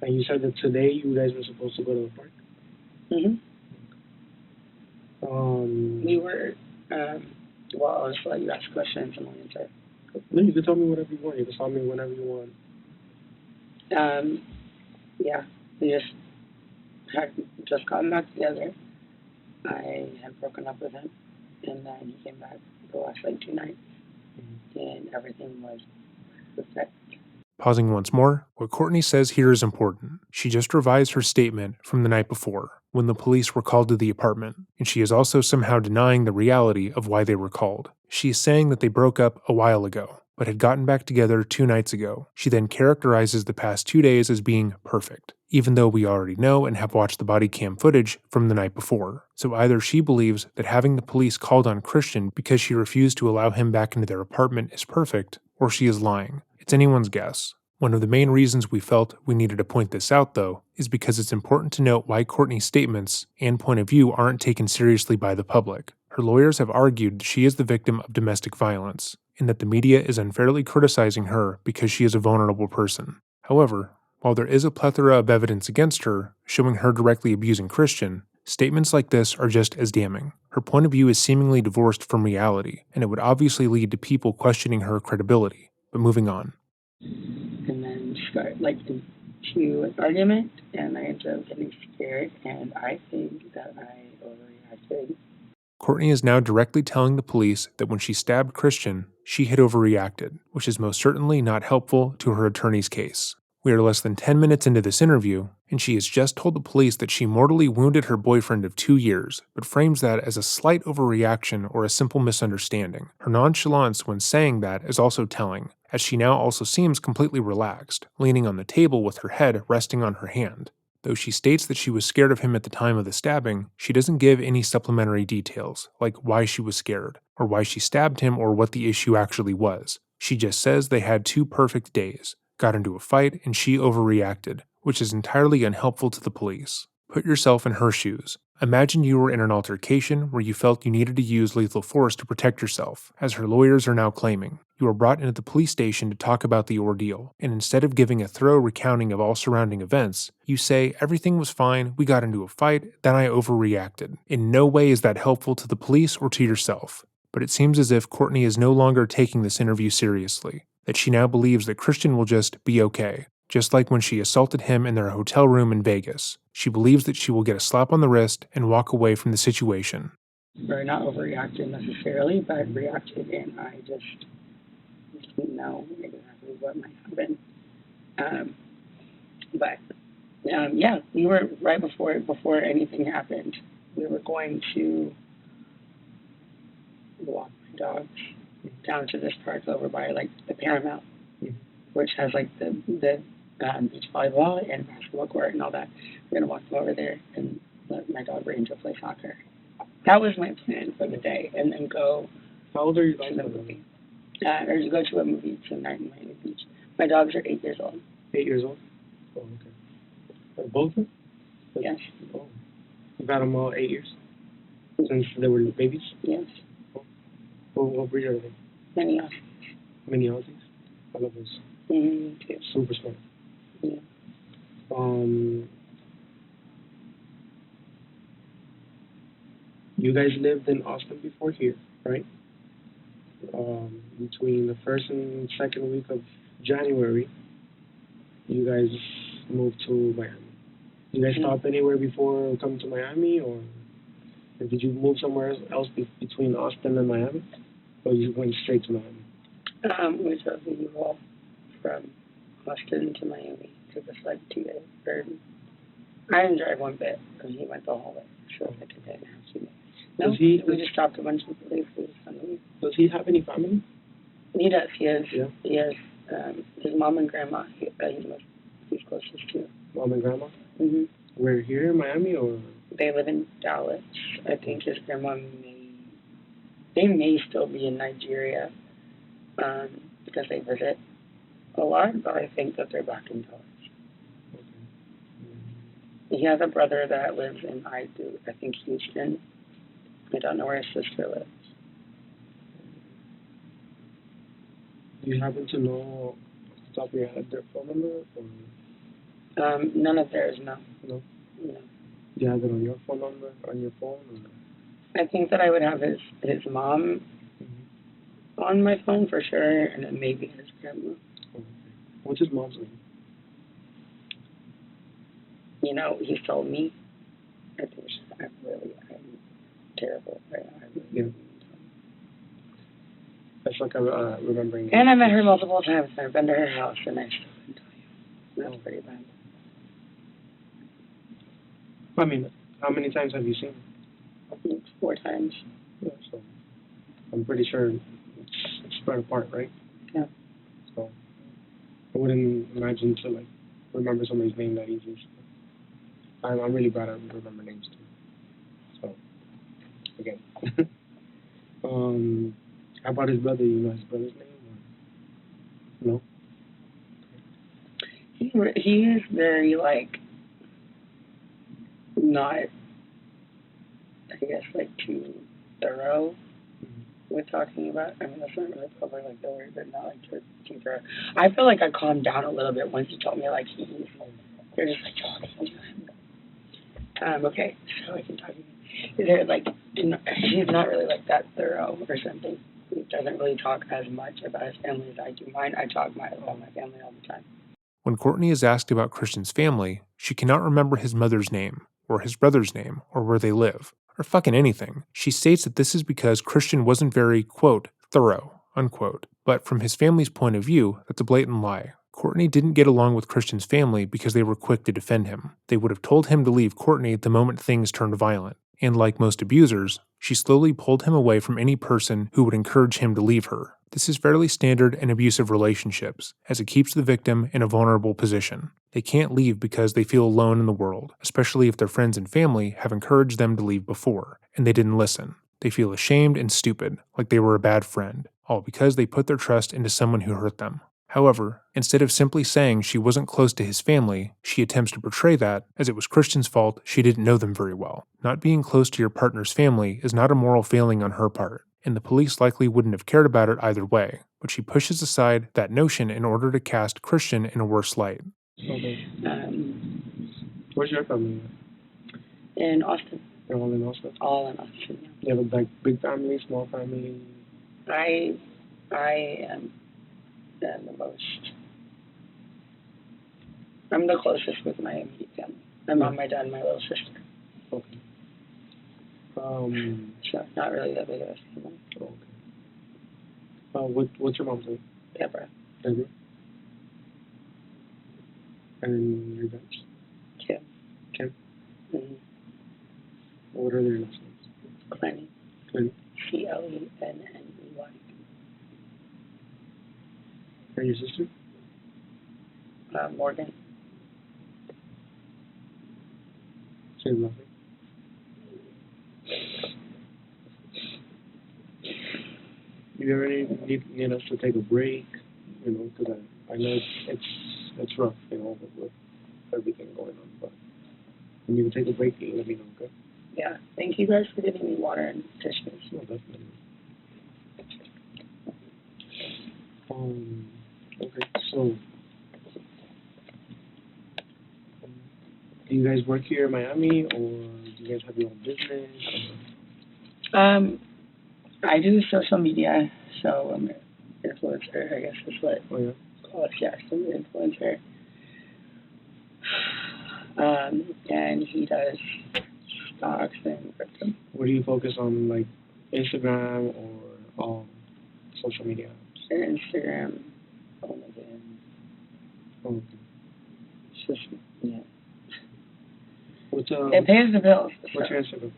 And you said that today you guys were supposed to go to the park. We were. Well, I'll just let you ask questions and I'll answer. No, you can tell me whatever you want. You can tell me whenever you want. Yeah, we had just gotten back together. I had broken up with him, and then he came back the last 2 nights, and everything was set. Pausing once more, what Courtney says here is important. She just revised her statement from the night before, when the police were called to the apartment, and she is also somehow denying the reality of why they were called. She is saying that they broke up a while ago, but had gotten back together 2 nights ago. She then characterizes the past 2 days as being perfect, even though we already know and have watched the body cam footage from the night before. So either she believes that having the police called on Christian because she refused to allow him back into their apartment is perfect, or she is lying. It's anyone's guess. One of the main reasons we felt we needed to point this out, though, is because it's important to note why Courtney's statements and point of view aren't taken seriously by the public. Her lawyers have argued that she is the victim of domestic violence, and that the media is unfairly criticizing her because she is a vulnerable person. However, while there is a plethora of evidence against her, showing her directly abusing Christian, statements like this are just as damning. Her point of view is seemingly divorced from reality, and it would obviously lead to people questioning her credibility. But moving on. And then start like into an argument, and I ended up getting scared, and I think that I overreacted. Courtney is now directly telling the police that when she stabbed Christian, she had overreacted, which is most certainly not helpful to her attorney's case. We are less than 10 minutes into this interview, and she has just told the police that she mortally wounded her boyfriend of 2 years, but frames that as a slight overreaction or a simple misunderstanding. Her nonchalance when saying that is also telling, as she now also seems completely relaxed, leaning on the table with her head resting on her hand. Though she states that she was scared of him at the time of the stabbing, she doesn't give any supplementary details, like why she was scared, or why she stabbed him, or what the issue actually was. She just says they had 2 perfect days, got into a fight, and she overreacted, which is entirely unhelpful to the police. Put yourself in her shoes. Imagine you were in an altercation where you felt you needed to use lethal force to protect yourself, as her lawyers are now claiming. You are brought into the police station to talk about the ordeal, and instead of giving a thorough recounting of all surrounding events, you say, "Everything was fine, we got into a fight, then I overreacted." In no way is that helpful to the police or to yourself. But it seems as if Courtney is no longer taking this interview seriously, that she now believes that Christian will just be okay. Just like when she assaulted him in their hotel room in Vegas. She believes that she will get a slap on the wrist and walk away from the situation. Or not overreacted necessarily, but reacted, and I just didn't know exactly what might happen. Yeah, we were right before anything happened. We were going to walk my dogs down to this park over by like the Paramount, which has like the beach volleyball and basketball court and all that. We're gonna walk them over there and let my dog Ranger play soccer. That was my plan for the day, and then go. How old are you to the movie? Or to go to a movie tonight in Miami Beach. My dogs are 8 years old. 8 years old? Oh, okay. Both of them? Yes. Oh. You've had them all 8 years? Since they were babies? Yes. Oh. What breed are they? Mini Aussies. Mini Aussies? I love those. Too. Super smart. Yeah. You guys lived in Austin before here, right? Between the first and second week of January, you guys moved to Miami. Did you guys stop anywhere before coming to Miami, or did you move somewhere else between Austin and Miami, or you went straight to Miami? We drove the U-Haul from Austin to Miami. It took us like 2 days. I didn't drive one bit because he went the whole way. So I took 2 days. No, we just stopped a bunch of places on the week. Does he have any family? He does. He has. Yeah. He has his mom and grandma. He's closest to. Mom and grandma? Mhm. We're here in Miami, or? They live in Dallas. I think his grandma may still be in Nigeria, because they visit a lot, but I think that they're back in Dallas. Okay. He has a brother that lives in I think Houston. I don't know where his sister lives. Do you happen to know off the top of your head their phone number? Or? None of theirs, no. No? No. Do you have it on your phone number, on your phone? Or? I think that I would have his mom on my phone for sure, and then maybe his grandma. Okay. What's his mom's name? You know, he told me. I think I'm terrible right now. Yeah. That's like remembering. And I met her multiple times. I've been to her house, and I That's pretty bad. I mean, how many times have you seen him? I think 4 times. Yeah, so I'm pretty sure it's spread apart, right? Yeah. So I wouldn't imagine to like remember somebody's name that easy. I'm really bad at remember names too. So again, how about his brother? You know his brother's name? Or? No. He is very like not, I guess, like too thorough with talking about. I mean, that's not really probably like the word, but not like too thorough. I feel like I calmed down a little bit once he told me like they're just like, oh, listen to him. Okay, so I can talk to you. They're like, he's not really like that thorough or something. He doesn't really talk as much about his family as I do mine. I talk about my family all the time. When Courtney is asked about Christian's family, she cannot remember his mother's name, or his brother's name, or where they live, or fucking anything. She states that this is because Christian wasn't very, quote, thorough, unquote. But from his family's point of view, that's a blatant lie. Courtney didn't get along with Christian's family because they were quick to defend him. They would have told him to leave Courtney the moment things turned violent. And like most abusers, she slowly pulled him away from any person who would encourage him to leave her. This is fairly standard in abusive relationships, as it keeps the victim in a vulnerable position. They can't leave because they feel alone in the world, especially if their friends and family have encouraged them to leave before, and they didn't listen. They feel ashamed and stupid, like they were a bad friend, all because they put their trust into someone who hurt them. However, instead of simply saying she wasn't close to his family, she attempts to portray that, as it was Christian's fault, she didn't know them very well. Not being close to your partner's family is not a moral failing on her part, and the police likely wouldn't have cared about it either way, but she pushes aside that notion in order to cast Christian in a worse light. Okay. Where's your family? In Austin. They're all in Austin? All in Austin, yeah. You have a big family, small family? I am the most. I'm the closest with my immediate family. My mom, my dad, and my little sister. Okay. So not really that big of a family. Okay. What's your mom's name? Deborah. Deborah. And your dad's? Kim. Kim. Mm-hmm. What are their last names? Clenney. Clenney. Clenney. And your sister? Morgan. Same last name. You ever need us to take a break? You know, because I know it's rough, you know, with everything going on. But when you take a break, you let me know, okay? Yeah. Thank you guys for giving me water and tissues. No, definitely. Okay, so do you guys work here in Miami, or do you guys have your own business? I do social media, so I'm an influencer, I guess is what Oh, yeah? call it. Yeah, I'm an influencer. And he does stocks and crypto. What do you focus on, like Instagram or social media? Instagram, LinkedIn. Okay. It's just, yeah. What's It pays the bills. What's your Instagram?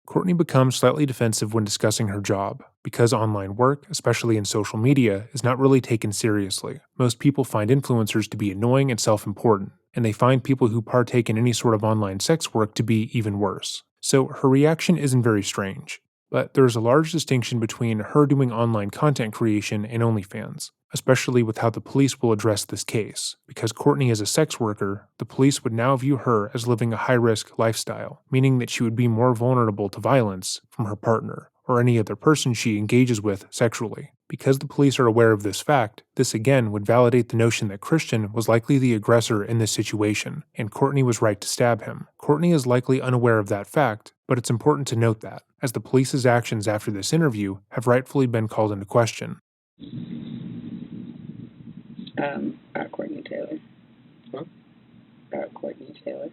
Courtney becomes slightly defensive when discussing her job, because online work, especially in social media, is not really taken seriously. Most people find influencers to be annoying and self-important, and they find people who partake in any sort of online sex work to be even worse. So her reaction isn't very strange. But there is a large distinction between her doing online content creation and OnlyFans, especially with how the police will address this case. Because Courtney is a sex worker, the police would now view her as living a high-risk lifestyle, meaning that she would be more vulnerable to violence from her partner or any other person she engages with sexually. Because the police are aware of this fact, this again would validate the notion that Christian was likely the aggressor in this situation, and Courtney was right to stab him. Courtney is likely unaware of that fact, but it's important to note that, as the police's actions after this interview have rightfully been called into question. Courtney Taylor. What? Courtney Taylor.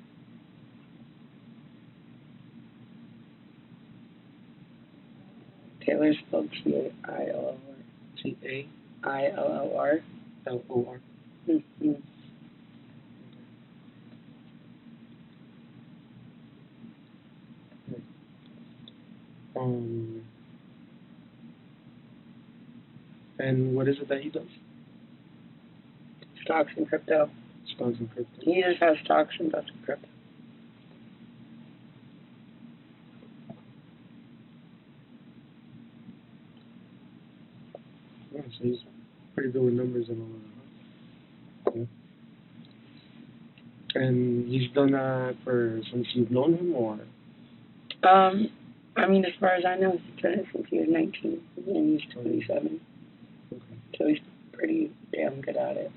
Taylor spelled T-A-I-L-L-R. T-A-I-L-L-R. I-L-L-R. L-O-R. Mm-hmm. And what is it that he does? Stocks and crypto. Stocks and crypto. He just has stocks and does crypto. Yeah, so he's pretty good with numbers and all of that. Yeah. And he's done that since you've known him, or? I mean, as far as I know, he's done it since he was 19, and he's 27. Okay. So he's pretty damn good at it.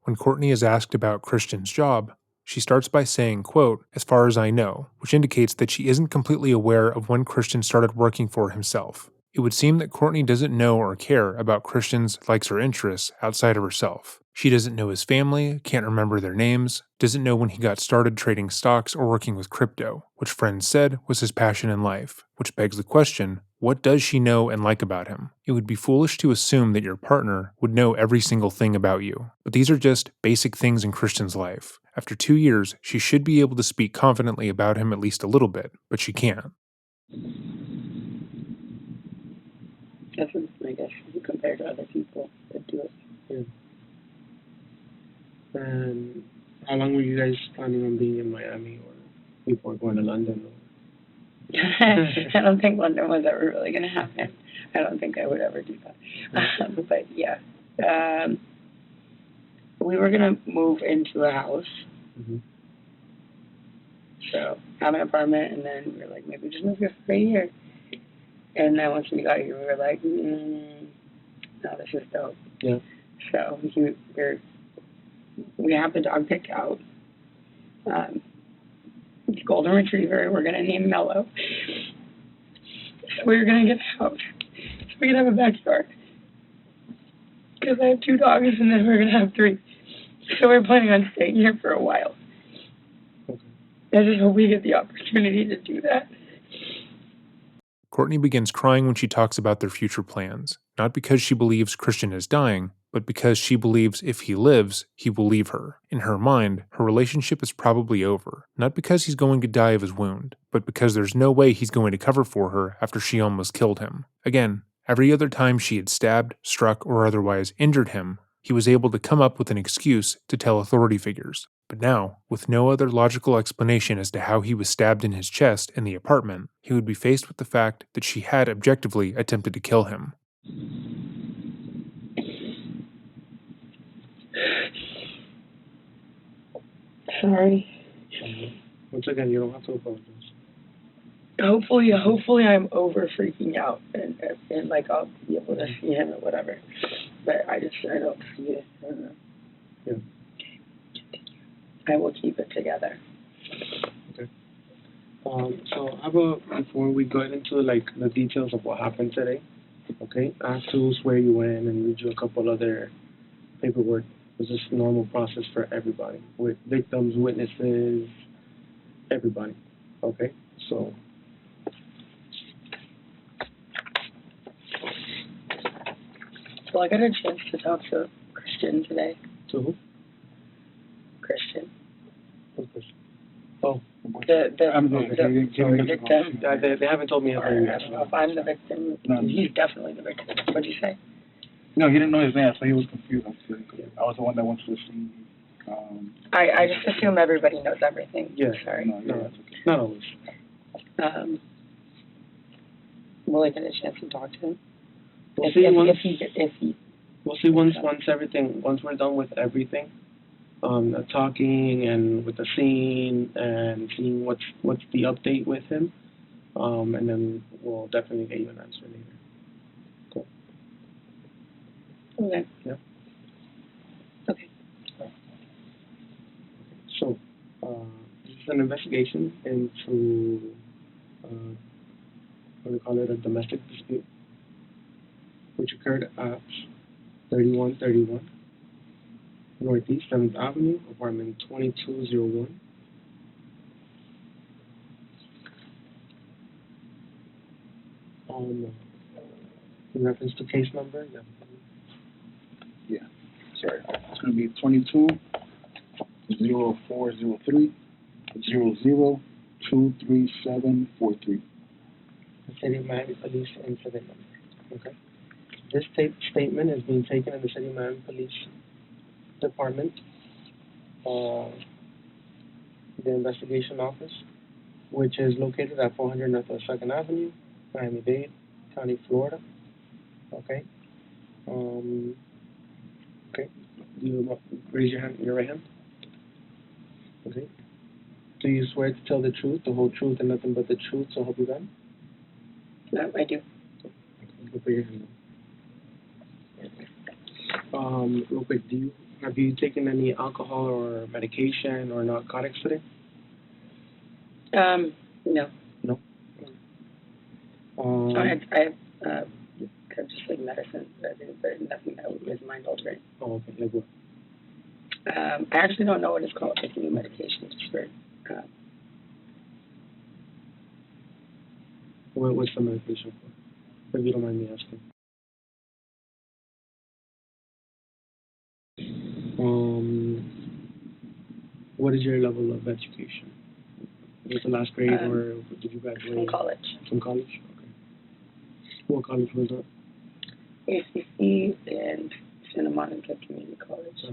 When Courtney is asked about Christian's job, she starts by saying, quote, "as far as I know," which indicates that she isn't completely aware of when Christian started working for himself. It would seem that Courtney doesn't know or care about Christian's likes or interests outside of herself. She doesn't know his family, can't remember their names, doesn't know when he got started trading stocks or working with crypto, which friends said was his passion in life, which begs the question, what does she know and like about him? It would be foolish to assume that your partner would know every single thing about you, but these are just basic things in Christian's life. After 2 years, she should be able to speak confidently about him at least a little bit, but she can't. Doesn't, I guess, compared to other people that do it. Yeah. And how long were you guys planning on being in Miami, or before going to London? I don't think London was ever really going to happen. I don't think I would ever do that. But yeah, we were going to move into a house. Mm-hmm. So have an apartment, and then we were like, maybe just move here for a year. And then once we got here, we were like, no, this is dope. Yeah. So we have the dog picked out. Golden Retriever, we're going to name Mellow. So we were going to get a house so we could have a backyard. Because I have 2 dogs, and then we're going to have 3. So we're planning on staying here for a while. Okay. I just hope we get the opportunity to do that. Courtney begins crying when she talks about their future plans, not because she believes Christian is dying, but because she believes if he lives, he will leave her. In her mind, her relationship is probably over, not because he's going to die of his wound, but because there's no way he's going to cover for her after she almost killed him. Again, every other time she had stabbed, struck, or otherwise injured him, he was able to come up with an excuse to tell authority figures. But now, with no other logical explanation as to how he was stabbed in his chest in the apartment, he would be faced with the fact that she had objectively attempted to kill him. Sorry. Once again, you don't have to apologize. Hopefully I'm over freaking out and like I'll be able to see him or whatever. But I don't see it. I don't know. Yeah. I will keep it together. Okay. So how about before we go into like the details of what happened today, okay, I have to swear you in and read you a couple other paperwork. It's just normal process for everybody, with victims, witnesses, everybody. Okay, so. Well, I got a chance to talk to Christian today. To who? Christian. What Christian? Oh. The victim. They haven't told me I don't know if I'm the victim. No. He's definitely the victim. What'd you say? No, he didn't know his name, so he was confused. I was the one that went to the scene. I just assume everybody knows everything. Yeah. Sorry. No, that's okay. Not always. Will I get a chance to talk to him? We'll see If once we're done with everything, talking and with the scene and seeing what's the update with him, and then we'll definitely get you an answer later. Cool. Okay. Yeah. Okay. So, this is an investigation into what do we call it, a domestic dispute, which occurred at 3131 Northeast 7th Avenue, apartment 2201. In reference to case number, Yeah, sorry. It's going to be 22-0403-00-23743. City of Miami Police Incident Number. Okay. This statement is being taken in the City of Miami Police Department, the investigation office, which is located at 400 Northwest 2nd Avenue, Miami-Dade County, Florida. Okay. Okay. Do you raise your hand, your right hand? Okay. Do you swear to tell the truth, the whole truth, and nothing but the truth, so help you God? I do. Okay, put your hand down. Real quick, have you taken any alcohol or medication or narcotics today? No. No. I have just like medicine, but nothing that is mind altering. Oh, okay. Like what? I actually don't know what it's called. It's a new medication just for. What's the medication for? If you don't mind me asking. What is your level of education? Was the last grade or did you graduate? From college. From college? Okay. What college was that? ACC and Santa Monica Community College.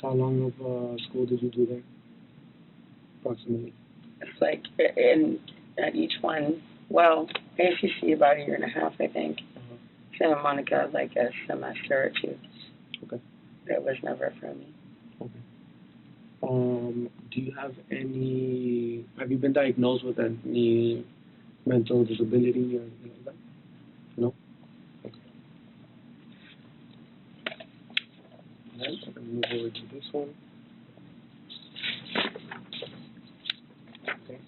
How long of school did you do there? Approximately. It's like at each one, well, ACC about a year and a half, I think. Santa Monica like a semester or two. Okay. That was never for me. Okay. Do you have you been diagnosed with any mental disability or anything like that? No? Okay. Alright, I'm going to move over to this one. Okay.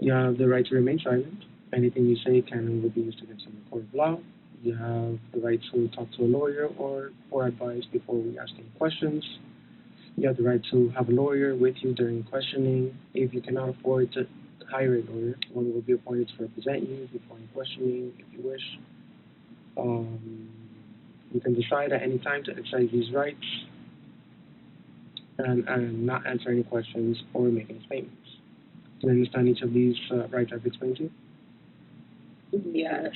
You have the right to remain silent. Anything you say can and will be used against you in a court of law. You have the right to talk to a lawyer or for advice before we ask any questions. You have the right to have a lawyer with you during questioning. If you cannot afford to hire a lawyer, one will be appointed to represent you before any questioning if you wish. You can decide at any time to exercise these rights and not answer any questions or make any statements. Do you understand each of these rights I've explained to you? Yes.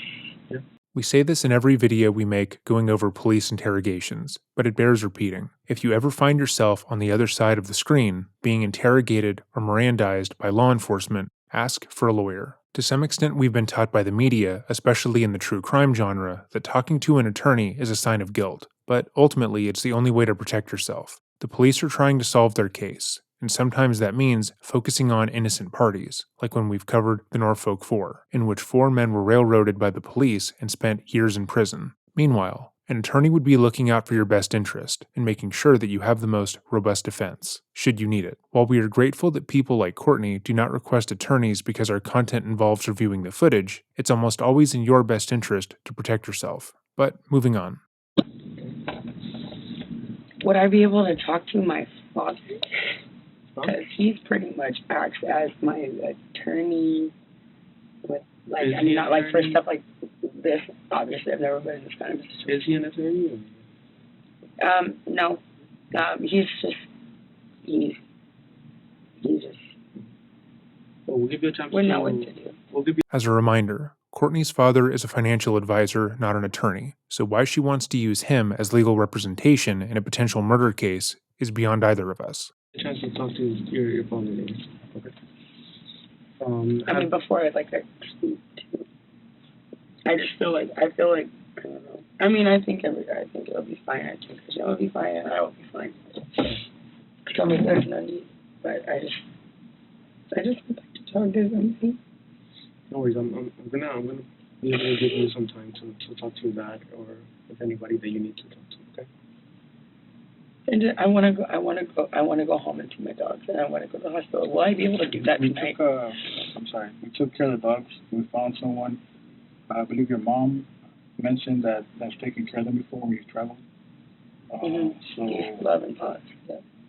Yeah. We say this in every video we make going over police interrogations, but it bears repeating. If you ever find yourself on the other side of the screen, being interrogated or Mirandized by law enforcement, ask for a lawyer. To some extent, we've been taught by the media, especially in the true crime genre, that talking to an attorney is a sign of guilt, but ultimately it's the only way to protect yourself. The police are trying to solve their case, and sometimes that means focusing on innocent parties, like when we've covered the Norfolk Four, in which 4 men were railroaded by the police and spent years in prison. Meanwhile, an attorney would be looking out for your best interest and making sure that you have the most robust defense, should you need it. While we are grateful that people like Courtney do not request attorneys because our content involves reviewing the footage, it's almost always in your best interest to protect yourself. But moving on. Would I be able to talk to my father? Because he's pretty much acts as my attorney with, like, I mean, not like for stuff like this. Obviously, I've never been in this kind of situation. Is he an attorney? No. He's just. Well, we'll give you a chance to know what to do. We'll give you. As a reminder, Courtney's father is a financial advisor, not an attorney, so why she wants to use him as legal representation in a potential murder case is beyond either of us. A chance to talk to your father. Okay. I mean, before I just feel like I don't know. I mean, I think it'll be fine. I think it'll be fine, and I will be fine. I mean, there's no need, but I just would like to talk to them. No worries. I'm gonna be able to give you some time to talk to your dad or with anybody that you need to talk to. Okay. And I want to go home and see my dogs, and I want to go to the hospital. Will I be able to do that tonight? We took care of the dogs. We found someone. I believe your mom mentioned that's taken care of them before when you traveled. So Love and thoughts.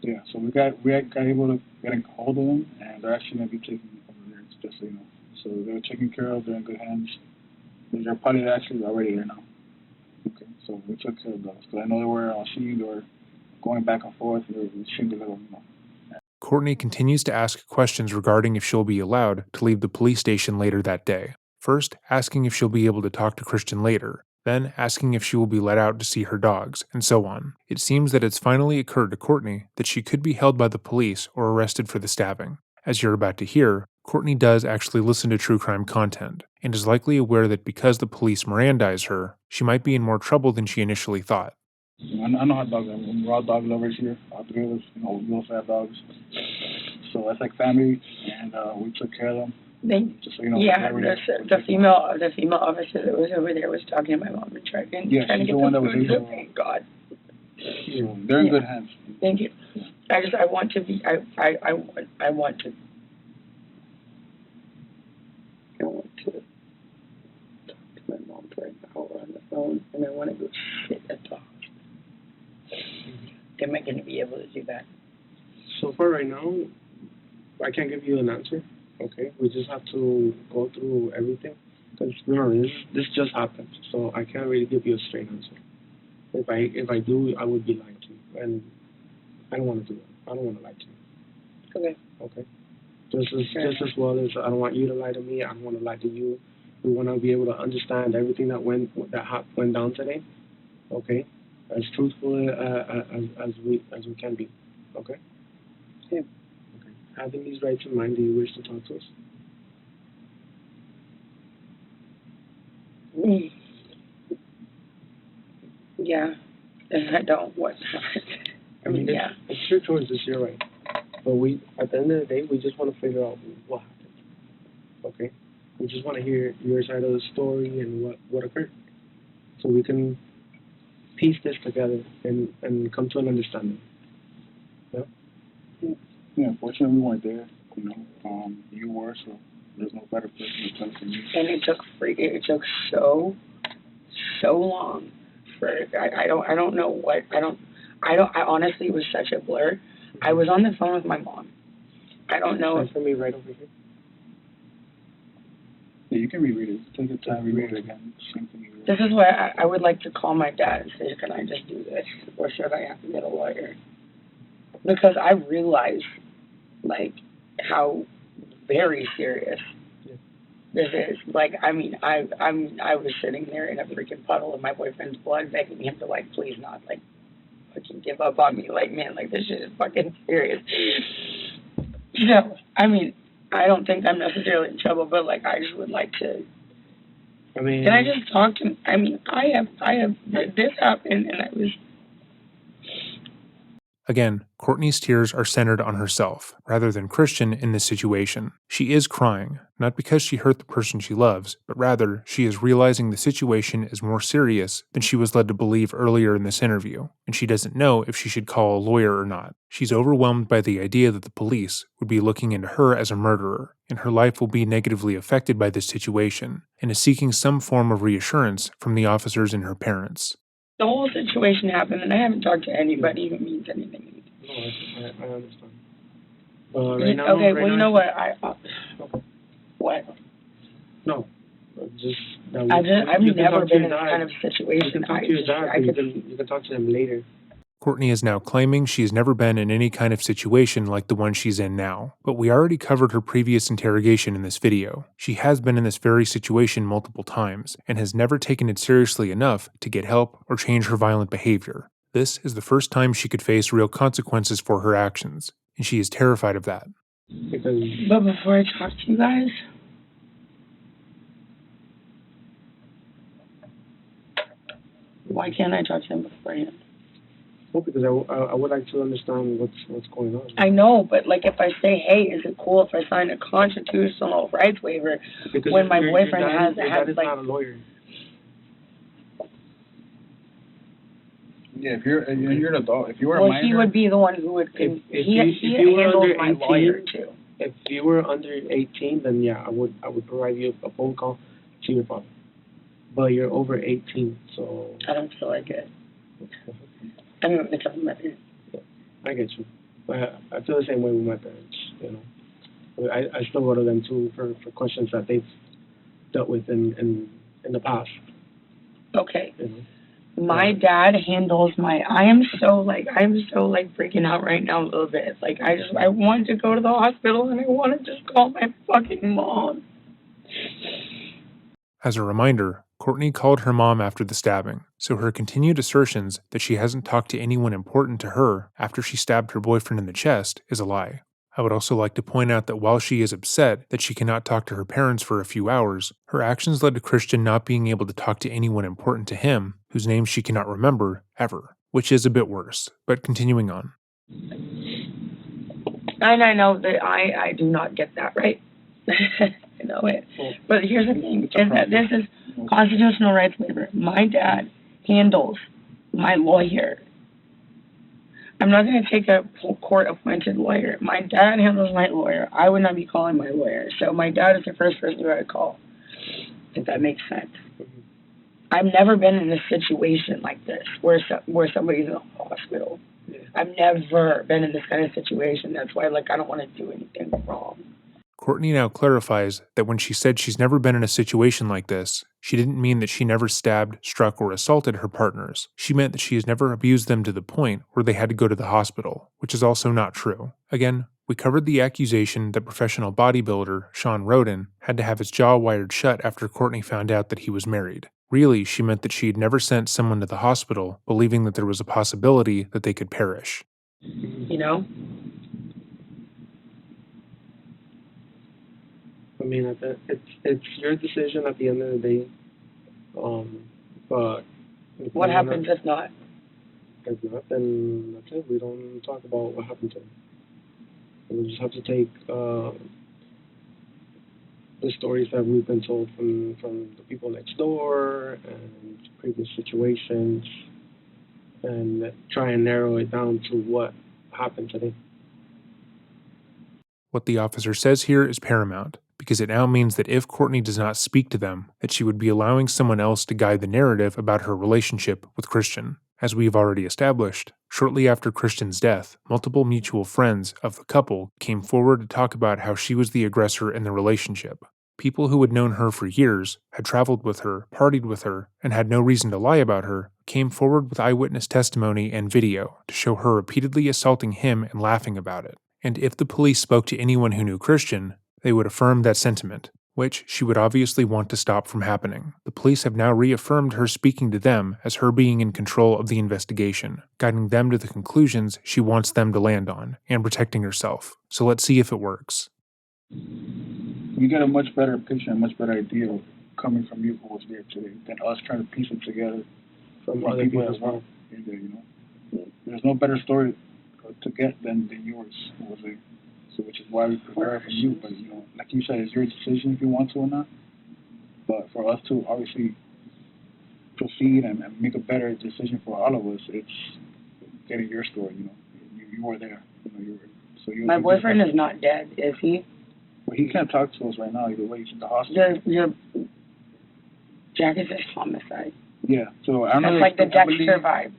Yeah. So we got able to get a hold of them, and they're actually gonna be taken over there. Just so you know. So they're taken care of. They're in good hands. They're probably actually already there now. Okay. So we took care of those because I know they were seeing they were going back and forth. They seemed a little, Courtney continues to ask questions regarding if she'll be allowed to leave the police station later that day. First, asking if she'll be able to talk to Christian later, then asking if she will be let out to see her dogs, and so on. It seems that it's finally occurred to Courtney that she could be held by the police or arrested for the stabbing. As you're about to hear, Courtney does actually listen to true crime content, and is likely aware that because the police Mirandize her, she might be in more trouble than she initially thought. I know how dogs are. We're all dog lovers here. All three of us, we also have dogs. So that's like family, and we took care of them. Just so you know, yeah, the female officer that was over there was talking to my mom and trying to get the one that was food. So thank God. They're in good hands. Thank you. I want to be. I want to talk to my mom for an hour on the phone, and I want to go sit and talk. Am I going to be able to do that? So far right now, I can't give you an answer. Okay, we just have to go through everything. Because remember, this just happened, so I can't really give you a straight answer. If I do, I would be lying to you, and I don't want to do that. I don't want to lie to you. Okay. Okay. Just as well as I don't want you to lie to me. I don't want to lie to you. We want to be able to understand everything that went down today. Okay. As truthful as we can be. Okay. Yeah. Okay. Having these rights in mind, do you wish to talk to us? Yeah. If I don't, what? I mean, yeah. It's your choice. It's your right. But at the end of the day, we just want to figure out what happened. Okay. We just want to hear your side of the story and what occurred, so we can piece this together and come to an understanding. Yeah. Yeah. Unfortunately, we weren't there. You were, so there's no better person to tell than you. And it took so long for I don't know what I honestly, it was such a blur. I was on the phone with my mom. I don't know. For me, right over here. Yeah, you can reread it. Take your time, reread it again. Same thing. This is why I would like to call my dad and say, can I just do this? Or should I have to get a lawyer? Because I realize, like, how very serious this is. Like, I mean, I was sitting there in a freaking puddle of my boyfriend's blood begging him to, like, please not, like, fucking give up on me. Like, man, like, this shit is fucking serious. So, I mean, I don't think I'm necessarily in trouble, but, like, I just would like to. I mean, can I just talk to? I mean, I have this happened, and I was. Again, Courtney's tears are centered on herself, rather than Christian in this situation. She is crying, not because she hurt the person she loves, but rather she is realizing the situation is more serious than she was led to believe earlier in this interview, and she doesn't know if she should call a lawyer or not. She's overwhelmed by the idea that the police would be looking into her as a murderer, and her life will be negatively affected by this situation, and is seeking some form of reassurance from the officers and her parents. The whole situation happened, and I haven't talked to anybody who means anything. No, I understand. Right now, okay, right well, you know what? What? No, just that I've never been in this kind of situation. You can talk to your dad. You can talk to him later. Courtney is now claiming she's never been in any kind of situation like the one she's in now, but we already covered her previous interrogation in this video. She has been in this very situation multiple times, and has never taken it seriously enough to get help or change her violent behavior. This is the first time she could face real consequences for her actions, and she is terrified of that. But before I talk to you guys, why can't I talk to him beforehand? Well, because I would like to understand what's going on. I know, but like if I say, hey, is it cool if I sign a constitutional rights waiver because when my boyfriend your dad has is like not a lawyer. Yeah, if you're an adult, if you were a well, minor, he would be the one who would. If he you were handles under my 18, lawyer too. If you were under 18, then yeah, I would provide you a phone call to your father. But you're over 18, so. I don't feel like it. I mean, it's up to my parents. I get you. I feel the same way with my parents. You know, I still go to them too for questions that they've dealt with in the past. Okay. You know? My dad handles I am so freaking out right now a little bit. Like, I want to go to the hospital and I want to just call my fucking mom. As a reminder, Courtney called her mom after the stabbing, so her continued assertions that she hasn't talked to anyone important to her after she stabbed her boyfriend in the chest is a lie. I would also like to point out that while she is upset that she cannot talk to her parents for a few hours, her actions led to Christian not being able to talk to anyone important to him, whose name she cannot remember, ever, which is a bit worse, but continuing on. And I know that I do not get that, right? I know it. But here's the thing, is that this is constitutional rights waiver. My dad handles my lawyer. I'm not going to take a court-appointed lawyer. My dad handles my lawyer. I would not be calling my lawyer. So my dad is the first person who I call, if that makes sense. I've never been in a situation like this where somebody's in a hospital. I've never been in this kind of situation. That's why, I don't want to do anything wrong. Courtney now clarifies that when she said she's never been in a situation like this, she didn't mean that she never stabbed, struck, or assaulted her partners. She meant that she has never abused them to the point where they had to go to the hospital, which is also not true. Again, we covered the accusation that professional bodybuilder Sean Roden had to have his jaw wired shut after Courtney found out that he was married. Really, she meant that she had never sent someone to the hospital believing that there was a possibility that they could perish. You know? I mean, it's your decision at the end of the day. But what happens if not? If not, then that's it. We don't talk about what happened to him. We just have to take the stories that we've been told from the people next door and previous situations, and try and narrow it down to what happened today. What the officer says here is paramount, because it now means that if Courtney does not speak to them, that she would be allowing someone else to guide the narrative about her relationship with Christian. As we have already established, shortly after Christian's death, multiple mutual friends of the couple came forward to talk about how she was the aggressor in the relationship. People who had known her for years, had traveled with her, partied with her, and had no reason to lie about her, came forward with eyewitness testimony and video to show her repeatedly assaulting him and laughing about it. And if the police spoke to anyone who knew Christian, they would affirm that sentiment, which she would obviously want to stop from happening. The police have now reaffirmed her speaking to them as her being in control of the investigation, guiding them to the conclusions she wants them to land on, and protecting herself. So let's see if it works. You get a much better picture, a much better idea coming from you who was there today than us trying to piece it together from other people as well. There's no better story to get than yours was there. So which is why we prepare it from you. But like you said, it's your decision if you want to or not. But for us to obviously proceed and make a better decision for all of us, it's getting your story. You were there. My boyfriend is not dead, is he? Well, he can't talk to us right now. Either way, he's in the hospital. Jack is a homicide. Yeah. So I don't know. It's like the Dexter vibe.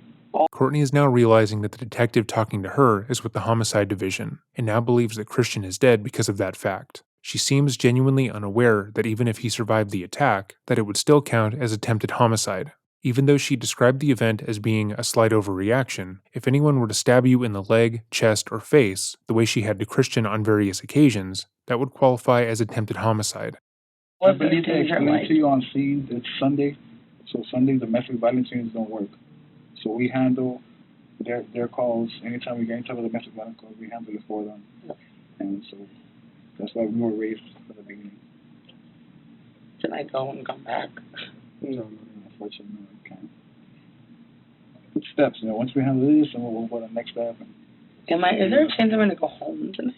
Courtney is now realizing that the detective talking to her is with the homicide division, and now believes that Christian is dead because of that fact. She seems genuinely unaware that even if he survived the attack, that it would still count as attempted homicide. Even though she described the event as being a slight overreaction, if anyone were to stab you in the leg, chest, or face, the way she had to Christian on various occasions, that would qualify as attempted homicide. I believe they explained to you on scene it's Sunday, so Sunday the domestic violence scenes don't work. So we handle their calls. Anytime we get into the domestic violence calls, we handle it for them. And so that's why we were raised from the beginning. Can I go and come back? No, unfortunately, no, I can't. Good steps, once we handle this, and we'll go to the next step. Is there a chance I'm going to go home tonight?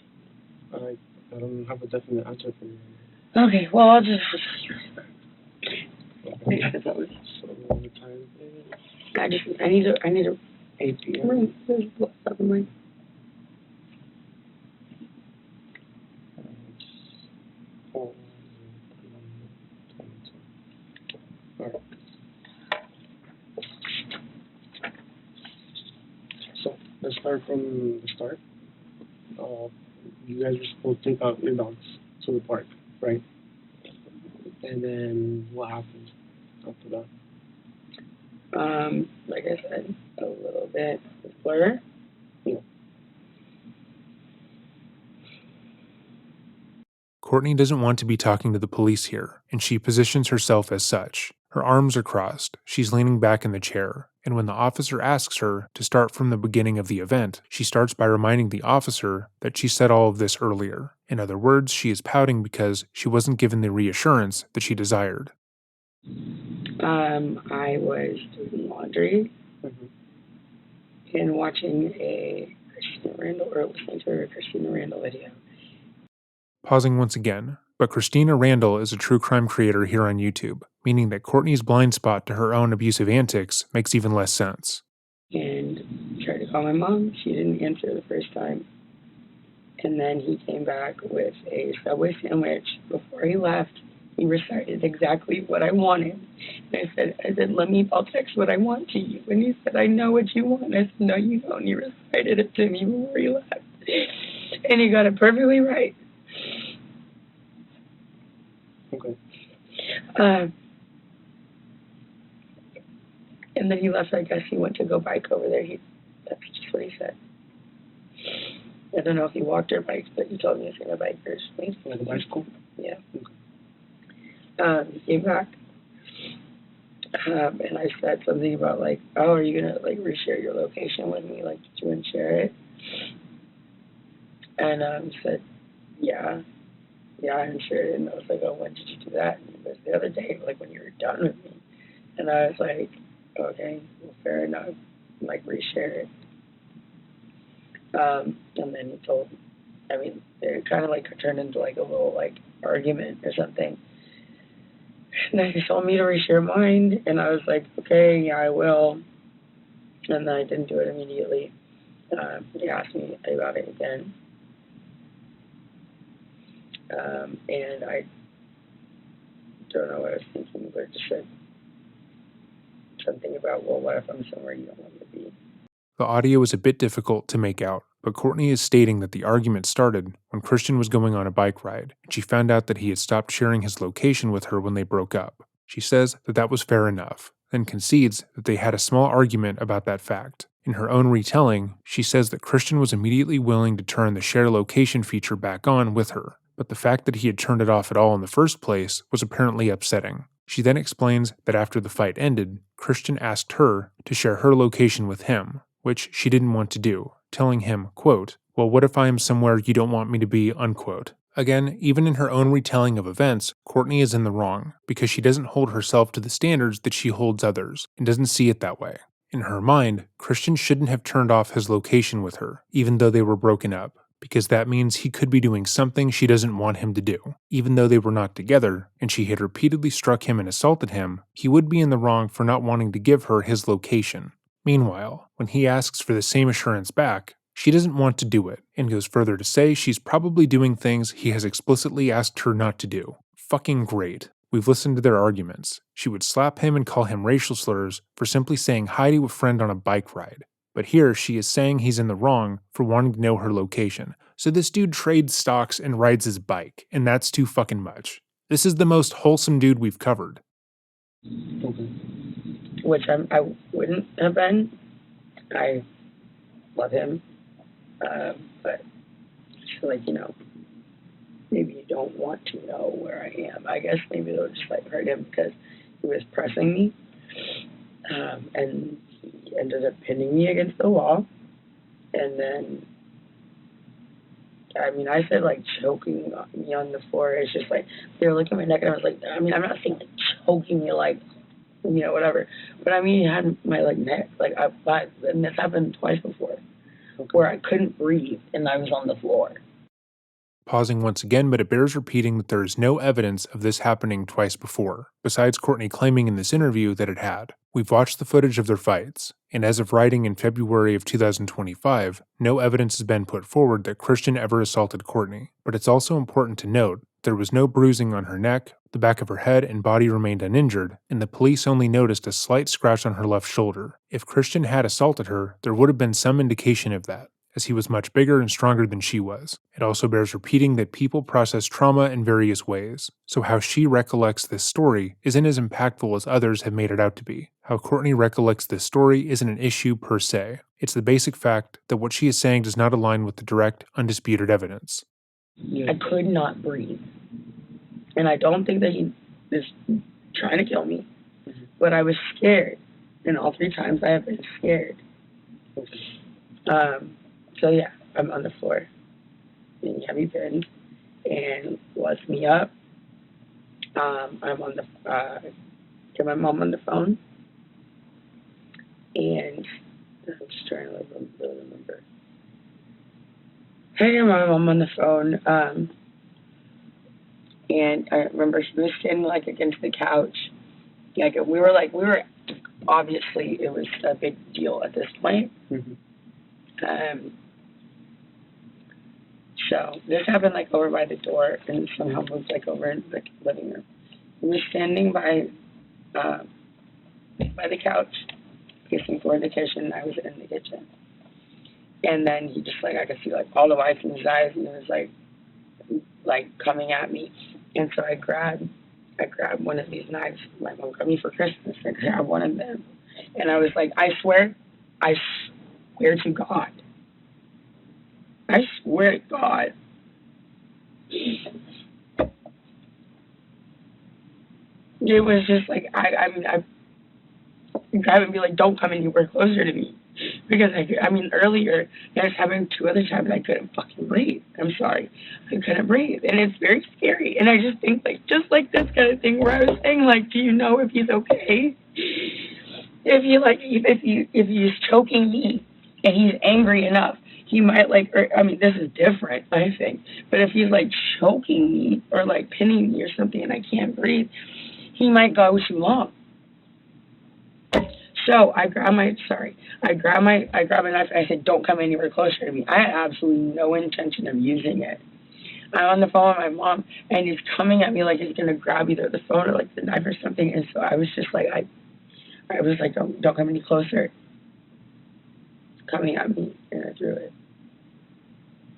I don't have a definite answer for you. Okay, well, I'll just... So the time is... I need to 8 p.m. There's blood up in my... So let's start from the start. You guys are supposed to take out your dogs to the park, right? And then what happens after that? Like I said, a little bit blur. Courtney doesn't want to be talking to the police here, and she positions herself as such. Her arms are crossed, she's leaning back in the chair, and when the officer asks her to start from the beginning of the event, she starts by reminding the officer that she said all of this earlier. In other words, she is pouting because she wasn't given the reassurance that she desired. I was doing laundry and watching a Christina Randall, or listening to a Christina Randall video. Pausing once again, but Christina Randall is a true crime creator here on YouTube, meaning that Courtney's blind spot to her own abusive antics makes even less sense. And tried to call my mom. She didn't answer the first time. And then he came back with a Subway sandwich. Before he left, he recited exactly what I wanted. And I said, I'll text what I want to you. And he said, I know what you want. I said, no, you don't. He recited it to me before he left. And he got it perfectly right. Okay. And then he left. I guess he went to go bike over there. That's just what he said. I don't know if he walked or biked, but he told me he's going to bike first. Like a bicycle? Yeah. He came back, and I said something about like, oh, are you going to like reshare your location with me? Like, did you want to share it? And he said, yeah, I shared it. And I was like, oh, when did you do that? And he goes, the other day, like when you were done with me. And I was like, okay, well, fair enough. Like, reshare it. And then he told, it kind of like turned into like a little like argument or something. And then he told me to reshare mine, and I was like, okay, yeah, I will. And then I didn't do it immediately. He asked me about it again. And I don't know what I was thinking, but it just said something about, well, what if I'm somewhere you don't want me to be? The audio is a bit difficult to make out, but Courtney is stating that the argument started when Christian was going on a bike ride, and she found out that he had stopped sharing his location with her when they broke up. She says that that was fair enough, then concedes that they had a small argument about that fact. In her own retelling, she says that Christian was immediately willing to turn the share location feature back on with her, but the fact that he had turned it off at all in the first place was apparently upsetting. She then explains that after the fight ended, Christian asked her to share her location with him, which she didn't want to do, telling him, quote, well, what if I am somewhere you don't want me to be, unquote. Again, even in her own retelling of events, Courtney is in the wrong, because she doesn't hold herself to the standards that she holds others, and doesn't see it that way. In her mind, Christian shouldn't have turned off his location with her, even though they were broken up, because that means he could be doing something she doesn't want him to do. Even though they were not together, and she had repeatedly struck him and assaulted him, he would be in the wrong for not wanting to give her his location. Meanwhile, when he asks for the same assurance back, she doesn't want to do it, and goes further to say she's probably doing things he has explicitly asked her not to do. Fucking great. We've listened to their arguments. She would slap him and call him racial slurs for simply saying hi to a friend on a bike ride. But here she is saying he's in the wrong for wanting to know her location. So this dude trades stocks and rides his bike, and that's too fucking much. This is the most wholesome dude we've covered. Okay. Which I wouldn't have been. I love him. But I feel like, maybe you don't want to know where I am. I guess maybe they'll just like hurt him because he was pressing me. And he ended up pinning me against the wall. And then, I said like choking me on the floor. It's just like, they were looking at my neck and I was like, I'm not saying like choking me like, whatever. But he had my like neck, like and this happened twice before, where I couldn't breathe and I was on the floor. Pausing once again, but it bears repeating that there is no evidence of this happening twice before, besides Courtney claiming in this interview that it had. We've watched the footage of their fights, and as of writing in February of 2025, no evidence has been put forward that Christian ever assaulted Courtney. But it's also important to note there was no bruising on her neck, the back of her head and body remained uninjured, and the police only noticed a slight scratch on her left shoulder. If Christian had assaulted her, there would have been some indication of that. as he was much bigger and stronger than she was. It also bears repeating that people process trauma in various ways, so how she recollects this story isn't as impactful as others have made it out to be. How Courtney recollects this story isn't an issue per se. It's the basic fact that what she is saying does not align with the direct, undisputed evidence. I could not breathe. And I don't think that he is trying to kill me, but I was scared. And all 3 times I have been scared. So yeah, I'm on the floor in heavy pain and wakes me up. I'm on the, get my mom on the phone. And I'm just trying to remember. I get my mom on the phone. And I remember she was sitting like against the couch. Like we were obviously it was a big deal at this point. So this happened like over by the door and somehow moved like over in the living room. We were standing by the couch, facing toward the kitchen. I was in the kitchen. And then he just like, I could see like all the whites in his eyes and it was like coming at me. And so I grabbed one of these knives. My mom got me for Christmas. I grabbed one of them. And I was like, I swear to God. I swear to God. It was just like, I grab and be like, don't come anywhere closer to me. Because, earlier, that was happening 2 other times, I couldn't fucking breathe. I'm sorry. I couldn't breathe. And it's very scary. And I just think, like, just like this kind of thing where I was saying, like, do you know if he's okay? If he's choking me and he's angry enough, he might, this is different, I think. But if he's, like, choking me or, like, pinning me or something and I can't breathe, he might go too long. So I grab a knife. I said, don't come anywhere closer to me. I had absolutely no intention of using it. I'm on the phone with my mom, and he's coming at me like he's gonna grab either the phone or like the knife or something. And so I was just like, I was like, don't come any closer. It's coming at me, and I threw it.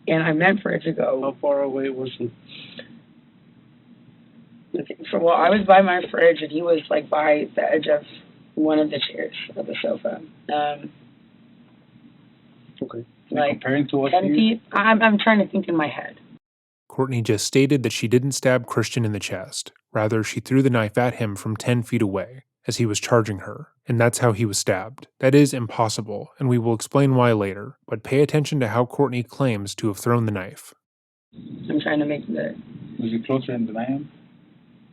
And I meant for it to go. How far away was he? Well, I was by my fridge, and he was like by the edge of one of the chairs of the sofa. Okay. Like comparing to what 10 feet. I'm trying to think in my head. Courtney just stated that she didn't stab Christian in the chest. Rather, she threw the knife at him from 10 feet away, as he was charging her, and that's how he was stabbed. That is impossible, and we will explain why later, but pay attention to how Courtney claims to have thrown the knife. I'm trying to make the... Was he closer than him?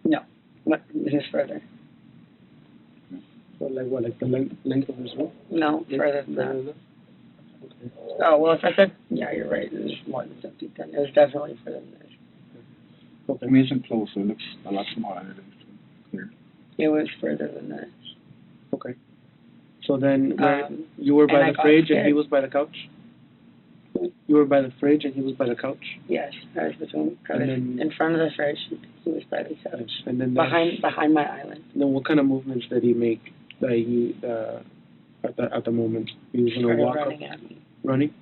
No. This is further. So like the length of his rope? No, further than that. Okay. Oh, well, if I said, yeah, you're right. It was more than 10 feet then. It was definitely further than this. Okay. I mean, it's close, so it looks a lot smaller than here. It was further than this. Okay. So then, you were by the fridge and he was by the couch? You were by the fridge and he was by the couch? Yes, I was in front of the fridge. He was by the couch. And then behind my island. Then what kind of movements did he make that he at the moment? He was gonna walk running up? At me. Running?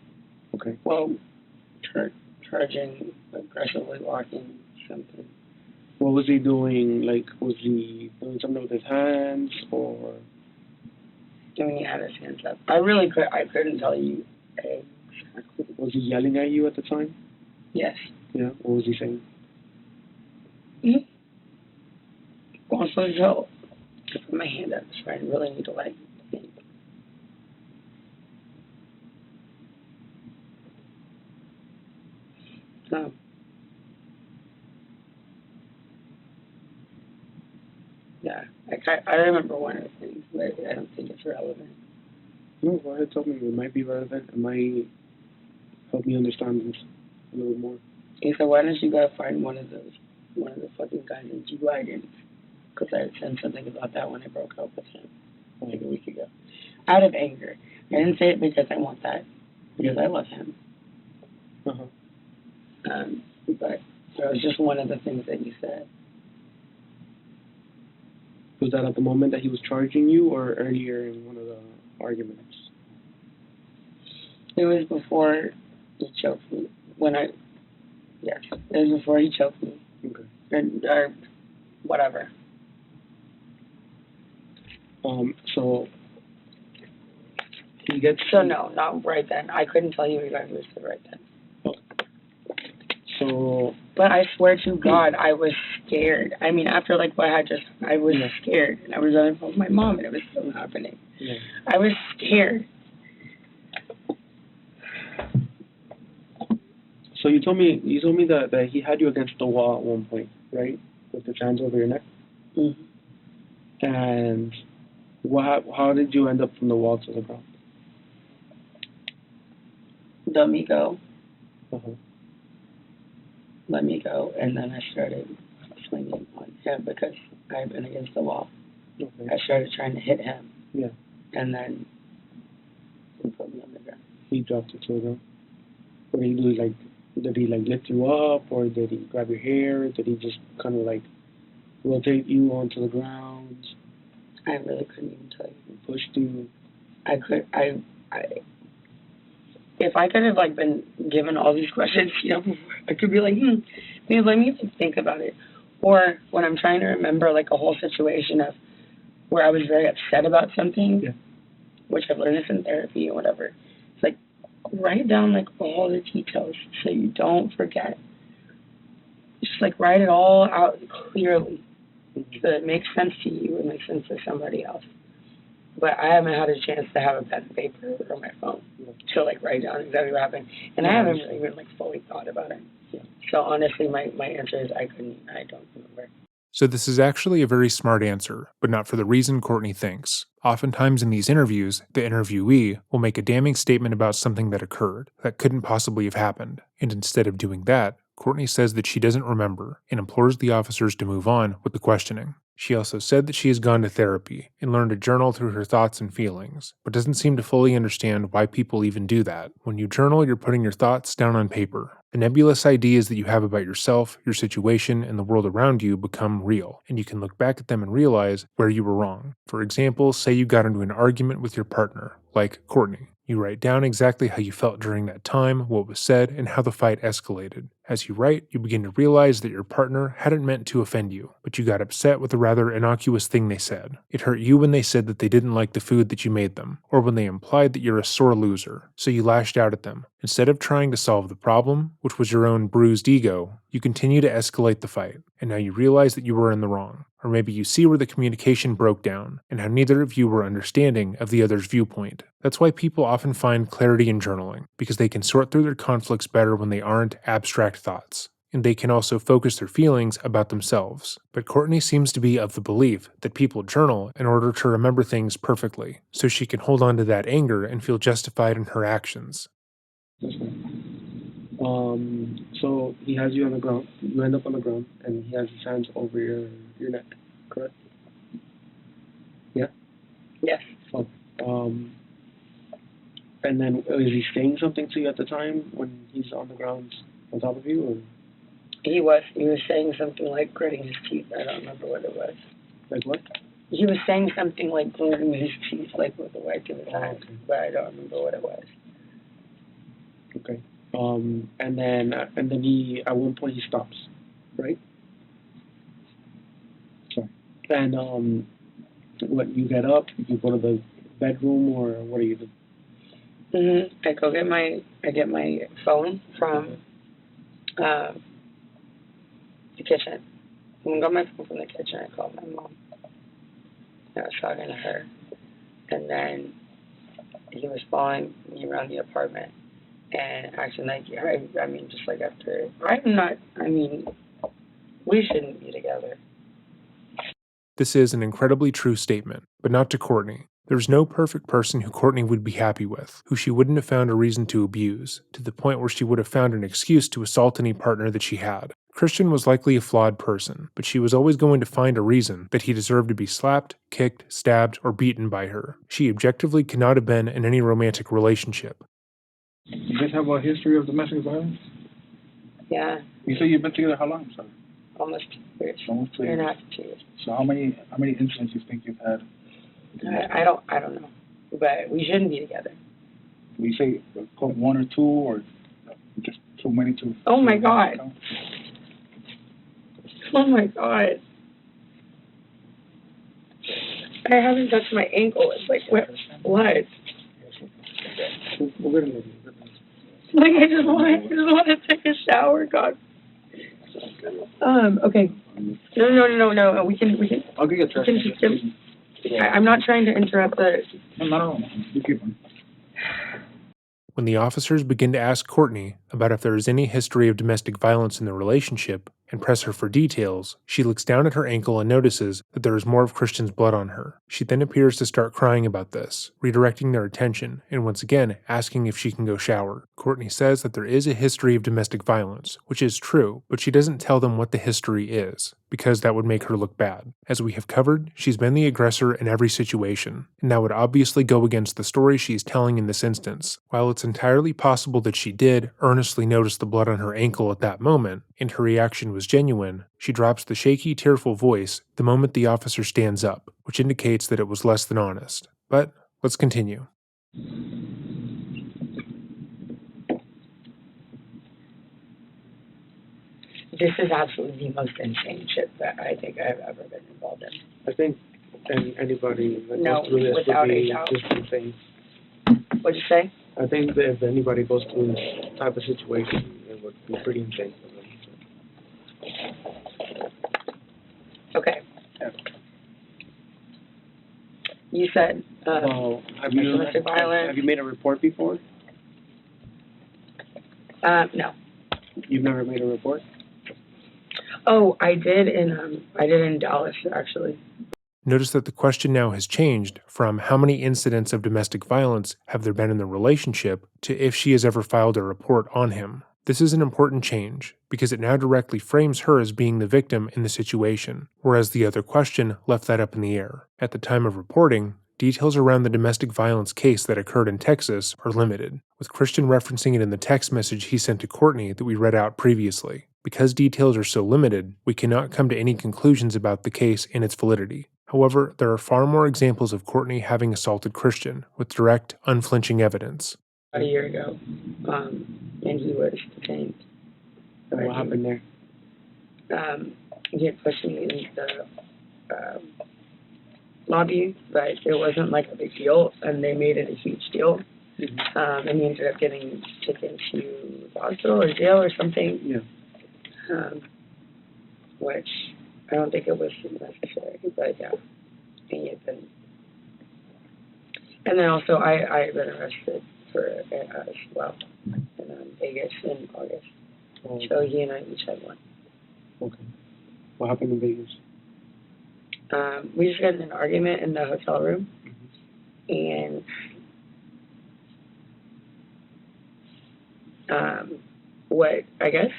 Okay. Well, charging, aggressively walking, something. What was he doing? Like, was he doing something with his hands or? He had his hands up. I couldn't tell you exactly. Was he yelling at you at the time? Yes. Yeah. What was he saying? Also, Joe, to put my hand up, so I really need to think. No. Yeah, I remember one of the things, but I don't think it's relevant. No, go ahead, tell me. It might be relevant. It might help me understand this a little more. He said, why don't you go find one of the fucking guys in G. I didn't. Because I had said something about that when I broke up with him like a week ago. Out of anger. I didn't say it because I want that. Because I love him. Uh-huh. But that was just one of the things that you said. Was that at the moment that he was charging you or earlier in one of the arguments? It was before he choked me. Yes, it was before he choked me. Okay. Or whatever. So he gets. So no, not right then. I couldn't tell you exactly what he said right then. So. But I swear to God, I was scared. I mean, after like what I had just, I was scared, and I was on the phone with my mom, and it was still happening. Yeah. I was scared. So you told me that he had you against the wall at one point, right? With the hands over your neck. Mm-hmm. And how did you end up from the wall to the ground? Let me go. Uh-huh. Let me go, and then I started swinging on him because I had been against the wall. Okay. I started trying to hit him. Yeah. And then he put me on the ground. He dropped you to the ground. What did he do? Did he lift you up, or did he grab your hair? Did he just kind of rotate you onto the ground? I really couldn't even tell you. He pushed you. If I could have been given all these questions, before, I could be like, maybe let me think about it. Or when I'm trying to remember a whole situation of where I was very upset about something, which I've learned this in therapy or whatever. It's write down all the details so you don't forget. Just write it all out clearly so it makes sense to you and makes sense to somebody else. But I haven't had a chance to have a pen and paper or my phone to write down exactly what happened, and I haven't really even fully thought about it. Yeah. So honestly, my answer is I don't remember. So this is actually a very smart answer, but not for the reason Courtney thinks. Oftentimes in these interviews, the interviewee will make a damning statement about something that occurred that couldn't possibly have happened, and instead of doing that, Courtney says that she doesn't remember and implores the officers to move on with the questioning. She also said that she has gone to therapy and learned to journal through her thoughts and feelings, but doesn't seem to fully understand why people even do that. When you journal, you're putting your thoughts down on paper. The nebulous ideas that you have about yourself, your situation, and the world around you become real, and you can look back at them and realize where you were wrong. For example, say you got into an argument with your partner, like Courtney. You write down exactly how you felt during that time, what was said, and how the fight escalated. As you write, you begin to realize that your partner hadn't meant to offend you, but you got upset with a rather innocuous thing they said. It hurt you when they said that they didn't like the food that you made them, or when they implied that you're a sore loser, so you lashed out at them. Instead of trying to solve the problem, which was your own bruised ego, you continue to escalate the fight, and now you realize that you were in the wrong. Or maybe you see where the communication broke down, and how neither of you were understanding of the other's viewpoint. That's why people often find clarity in journaling, because they can sort through their conflicts better when they aren't abstract thoughts. And they can also focus their feelings about themselves. But Courtney seems to be of the belief that people journal in order to remember things perfectly, so she can hold on to that anger and feel justified in her actions. So he has you on the ground. You end up on the ground, and he has his hands over your neck, correct? Yeah? Yes. Oh, and then is he saying something to you at the time when he's on the ground on top of you, or? He was saying something like gritting his teeth. I don't remember what it was. Like what? He was saying something like gritting his teeth, with the white of his eyes, but I don't remember what it was. Okay. And then he, at one point he stops, right? Sorry. And what, you get up, you go to the bedroom, or what do you do? I get my phone from the kitchen. When I got my phone from the kitchen, I called my mom. I was talking to her, and then he was following me around the apartment and acting like, just like after, we shouldn't be together. This is an incredibly true statement, but not to Courtney. There's no perfect person who Courtney would be happy with, who she wouldn't have found a reason to abuse, to the point where she would have found an excuse to assault any partner that she had. Christian was likely a flawed person, but she was always going to find a reason that he deserved to be slapped, kicked, stabbed, or beaten by her. She objectively could not have been in any romantic relationship. You guys have a history of domestic violence? Yeah. You say you've been together how long, sorry? Almost 2 years. Almost 2 years. 2.5 to 2 years. So how many incidents you think you've had? I don't know, but we shouldn't be together. We say one or two, or just too many to. Oh my God. Oh my God. I haven't touched my ankle. It's like, what? Like, I just want to take a shower, God. Okay. No. We can. I'll get your trash. I'm not trying to interrupt the. No. You keep on. When the officers begin to ask Courtney about if there is any history of domestic violence in the relationship and press her for details, she looks down at her ankle and notices that there is more of Christian's blood on her. She then appears to start crying about this, redirecting their attention and once again asking if she can go shower. Courtney says that there is a history of domestic violence, which is true, but she doesn't tell them what the history is, because that would make her look bad. As we have covered, she's been the aggressor in every situation, and that would obviously go against the story she is telling in this instance. While it's entirely possible that she did earnestly notice the blood on her ankle at that moment, and her reaction was genuine, she drops the shaky, tearful voice the moment the officer stands up, which indicates that it was less than honest. But let's continue. This is absolutely the most insane shit that I think I've ever been involved in. I think anybody that No, goes through this without would a be doubt. just insane. What'd you say? I think that if anybody goes through this type of situation, it would be pretty insane for them. Okay. You said Well, have you domestic violence. have you made a report before? No. You've never made a report? Oh, I did in Dallas actually. Notice that the question now has changed from how many incidents of domestic violence have there been in the relationship to if she has ever filed a report on him. This is an important change because it now directly frames her as being the victim in the situation, whereas the other question left that up in the air. At the time of reporting, details around the domestic violence case that occurred in Texas are limited, with Christian referencing it in the text message he sent to Courtney that we read out previously. Because details are so limited, we cannot come to any conclusions about the case and its validity. However, there are far more examples of Courtney having assaulted Christian with direct, unflinching evidence. About a year ago, and he was detained. And what happened there? He had pushed me in the lobby, but it wasn't like a big deal, and they made it a huge deal. Mm-hmm. And he ended up getting taken to the hospital or jail or something. Yeah. Which I don't think it was necessary, but yeah, he had been. And then also, I had been arrested for as well in Vegas in August. Oh, So he and I each had one. okay. What happened in Vegas? We just got in an argument in the hotel room, and what I guess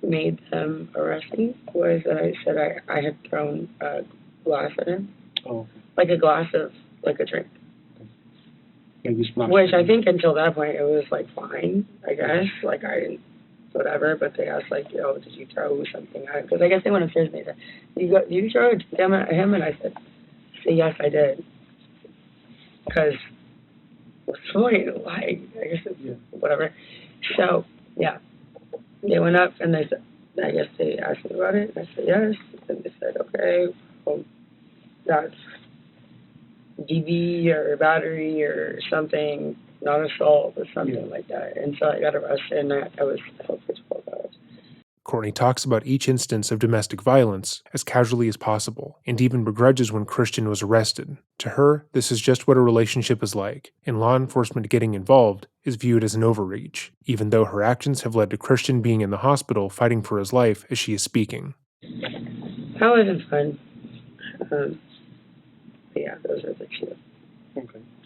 made them arrest me was that I said I had thrown a glass at him. Oh, Like a glass of, like a drink. like you smashed Which it. I think until that point it was like fine, I guess. Like I didn't, whatever, but they asked like, yo, did you throw something at him? Because I guess they went upstairs and they said, did you throw a gun at him? And I said, yes, I did. Because, what's the point? Like, I guess it's whatever. So, yeah. They went up and they said, I guess they asked me about it. And I said, yes. And they said, okay, well, that's DV or battery or something, not assault or something like that. And so I got arrested and I was held for 12 hours. Courtney talks about each instance of domestic violence as casually as possible, and even begrudges when Christian was arrested. To her, this is just what a relationship is like, and law enforcement getting involved is viewed as an overreach, even though her actions have led to Christian being in the hospital fighting for his life as she is speaking. That wasn't fun. Yeah, those are the two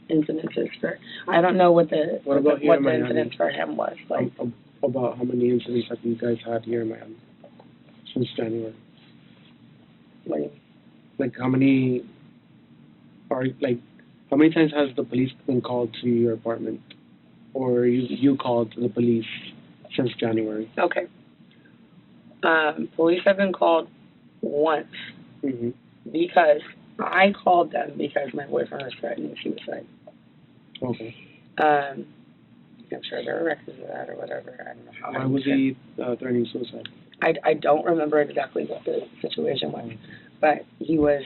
incidences for. I don't know what the What about here in Miami? incident for him was like. About how many incidents have you guys had here in Miami since January? What do you mean? Like how many times has the police been called to your apartment, or you called the police since January? Okay. Police have been called once because I called them because my boyfriend was threatening suicide. Okay. I'm sure there are records of that or whatever. I don't know how. Why was he threatening suicide? I don't remember exactly what the situation was, but he was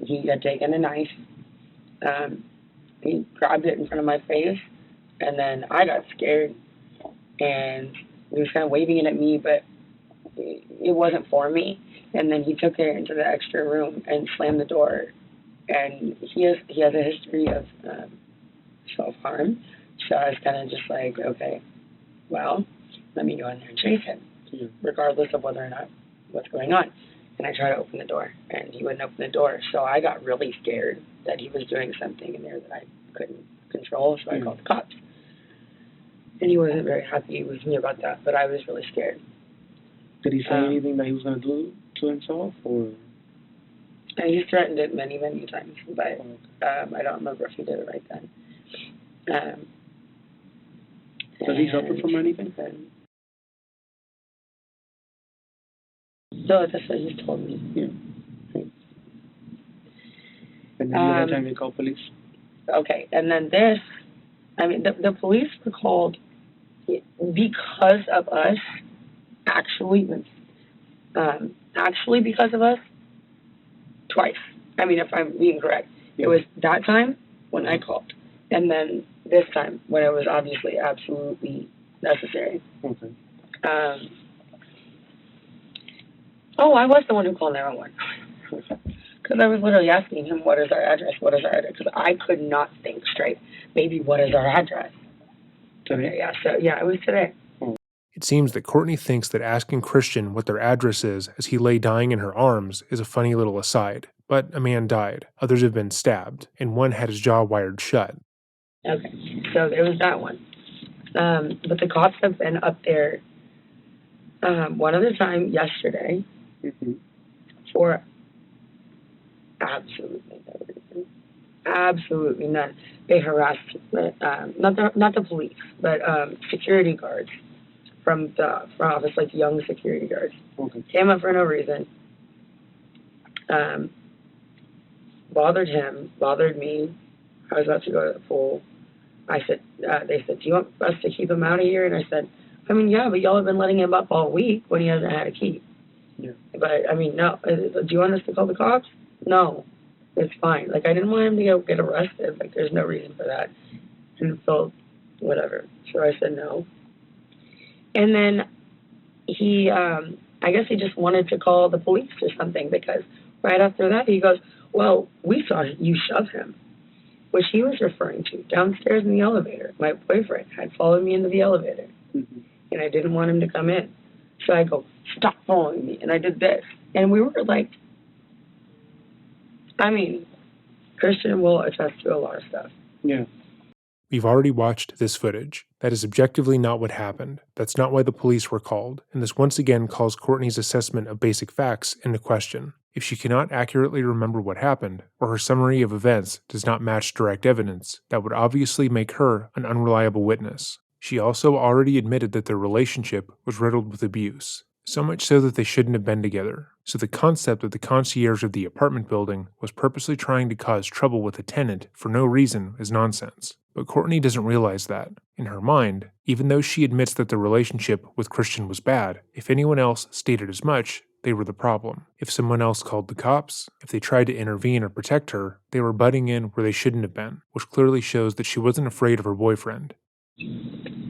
he had taken a knife. He grabbed it in front of my face, and then I got scared, and he was kind of waving it at me, but it wasn't for me. And then he took it into the extra room and slammed the door. And he has a history of self-harm, so I was kind of just like, okay, well, let me go in there and chase him, regardless of whether or not what's going on. And I tried to open the door, and he wouldn't open the door, so I got really scared that he was doing something in there that I couldn't control, so I called the cops. And he wasn't very happy with me about that, but I was really scared. Did he say anything that he was going to do to himself, or? And he's threatened it many, many times, but I don't remember if he did it right then. Does he suffer from anything? So that's what he's told me. Yeah. And then the other time they called police? Okay, and then this, I mean, the police were called because of us, actually because of us, twice. I mean, if I'm being correct. It was that time when I called, and then this time when it was obviously absolutely necessary. Okay. I was the one who called 911. Because I was literally asking him, what is our address? What is our address? Because I could not think straight. Maybe, what is our address? Today? Yeah, it was today. It seems that Courtney thinks that asking Christian what their address is as he lay dying in her arms is a funny little aside. But a man died, others have been stabbed, and one had his jaw wired shut. Okay, so there was that one. But the cops have been up there one other time yesterday for absolutely no reason. Absolutely none. They harassed, not the police, but security guards from the front office, like young security guards. Okay. Came up for no reason. Bothered him, bothered me. I was about to go to the pool. They said, do you want us to keep him out of here? And I said, I mean, yeah, but y'all have been letting him up all week when he hasn't had a key. Yeah. But, I mean, no. Do you want us to call the cops? No. It's fine. Like, I didn't want him to get arrested. Like, there's no reason for that. And so, whatever. So I said no. And then he, I guess he just wanted to call the police or something, because right after that he goes, well, we saw you shove him, which he was referring to downstairs in the elevator. My boyfriend had followed me into the elevator, and I didn't want him to come in. So I go, stop following me. And I did this. And we were like, I mean, Christian will attest to a lot of stuff. Yeah. We've already watched this footage. That is objectively not what happened. That's not why the police were called, and this once again calls Courtney's assessment of basic facts into question. If she cannot accurately remember what happened, or her summary of events does not match direct evidence, that would obviously make her an unreliable witness. She also already admitted that their relationship was riddled with abuse, so much so that they shouldn't have been together. So the concept that the concierge of the apartment building was purposely trying to cause trouble with a tenant for no reason is nonsense. But Courtney doesn't realize that. In her mind, even though she admits that the relationship with Christian was bad, if anyone else stated as much, they were the problem. If someone else called the cops, if they tried to intervene or protect her, they were butting in where they shouldn't have been, which clearly shows that she wasn't afraid of her boyfriend.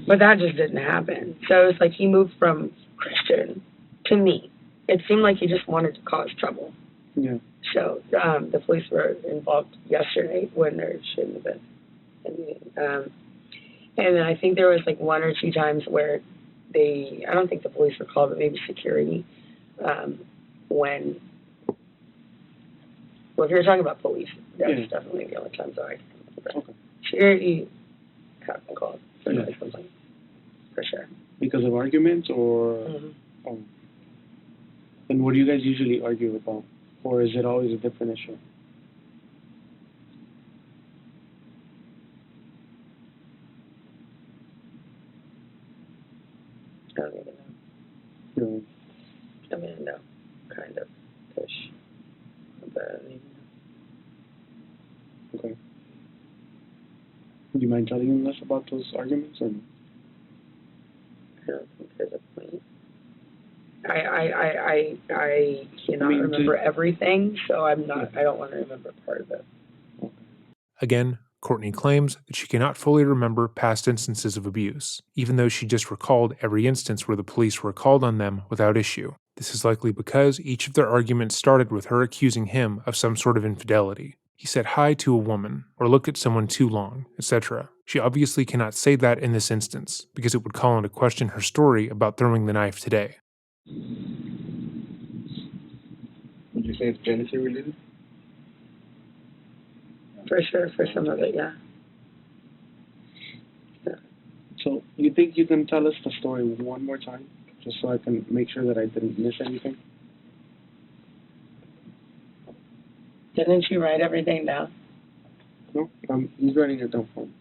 But that just didn't happen. So it's like he moved from Christian to me. It seemed like he just wanted to cause trouble. Yeah. So the police were involved yesterday when there shouldn't have been. And then I think there was like one or two times where I don't think the police were called, but maybe security, well, if you're talking about police, that's definitely the only times I can remember. Okay. Security have been called for noise complaint, for sure. Because of arguments, or? Oh. And what do you guys usually argue about? Or is it always a different issue? I don't even know. No. I mean, no, kind of, ish. But I don't even know. Okay. You mind telling us about those arguments? Or? I don't think there's a point. I cannot remember everything, so I don't want to remember part of it. Again, Courtney claims that she cannot fully remember past instances of abuse, even though she just recalled every instance where the police were called on them without issue. This is likely because each of their arguments started with her accusing him of some sort of infidelity. He said hi to a woman, or looked at someone too long, etc. She obviously cannot say that in this instance, because it would call into question her story about throwing the knife today. Would you say it's jealousy related? For sure, for some of it, yeah. So, you think you can tell us the story one more time, just so I can make sure that I didn't miss anything? Didn't you write everything down? No, he's writing it down for me.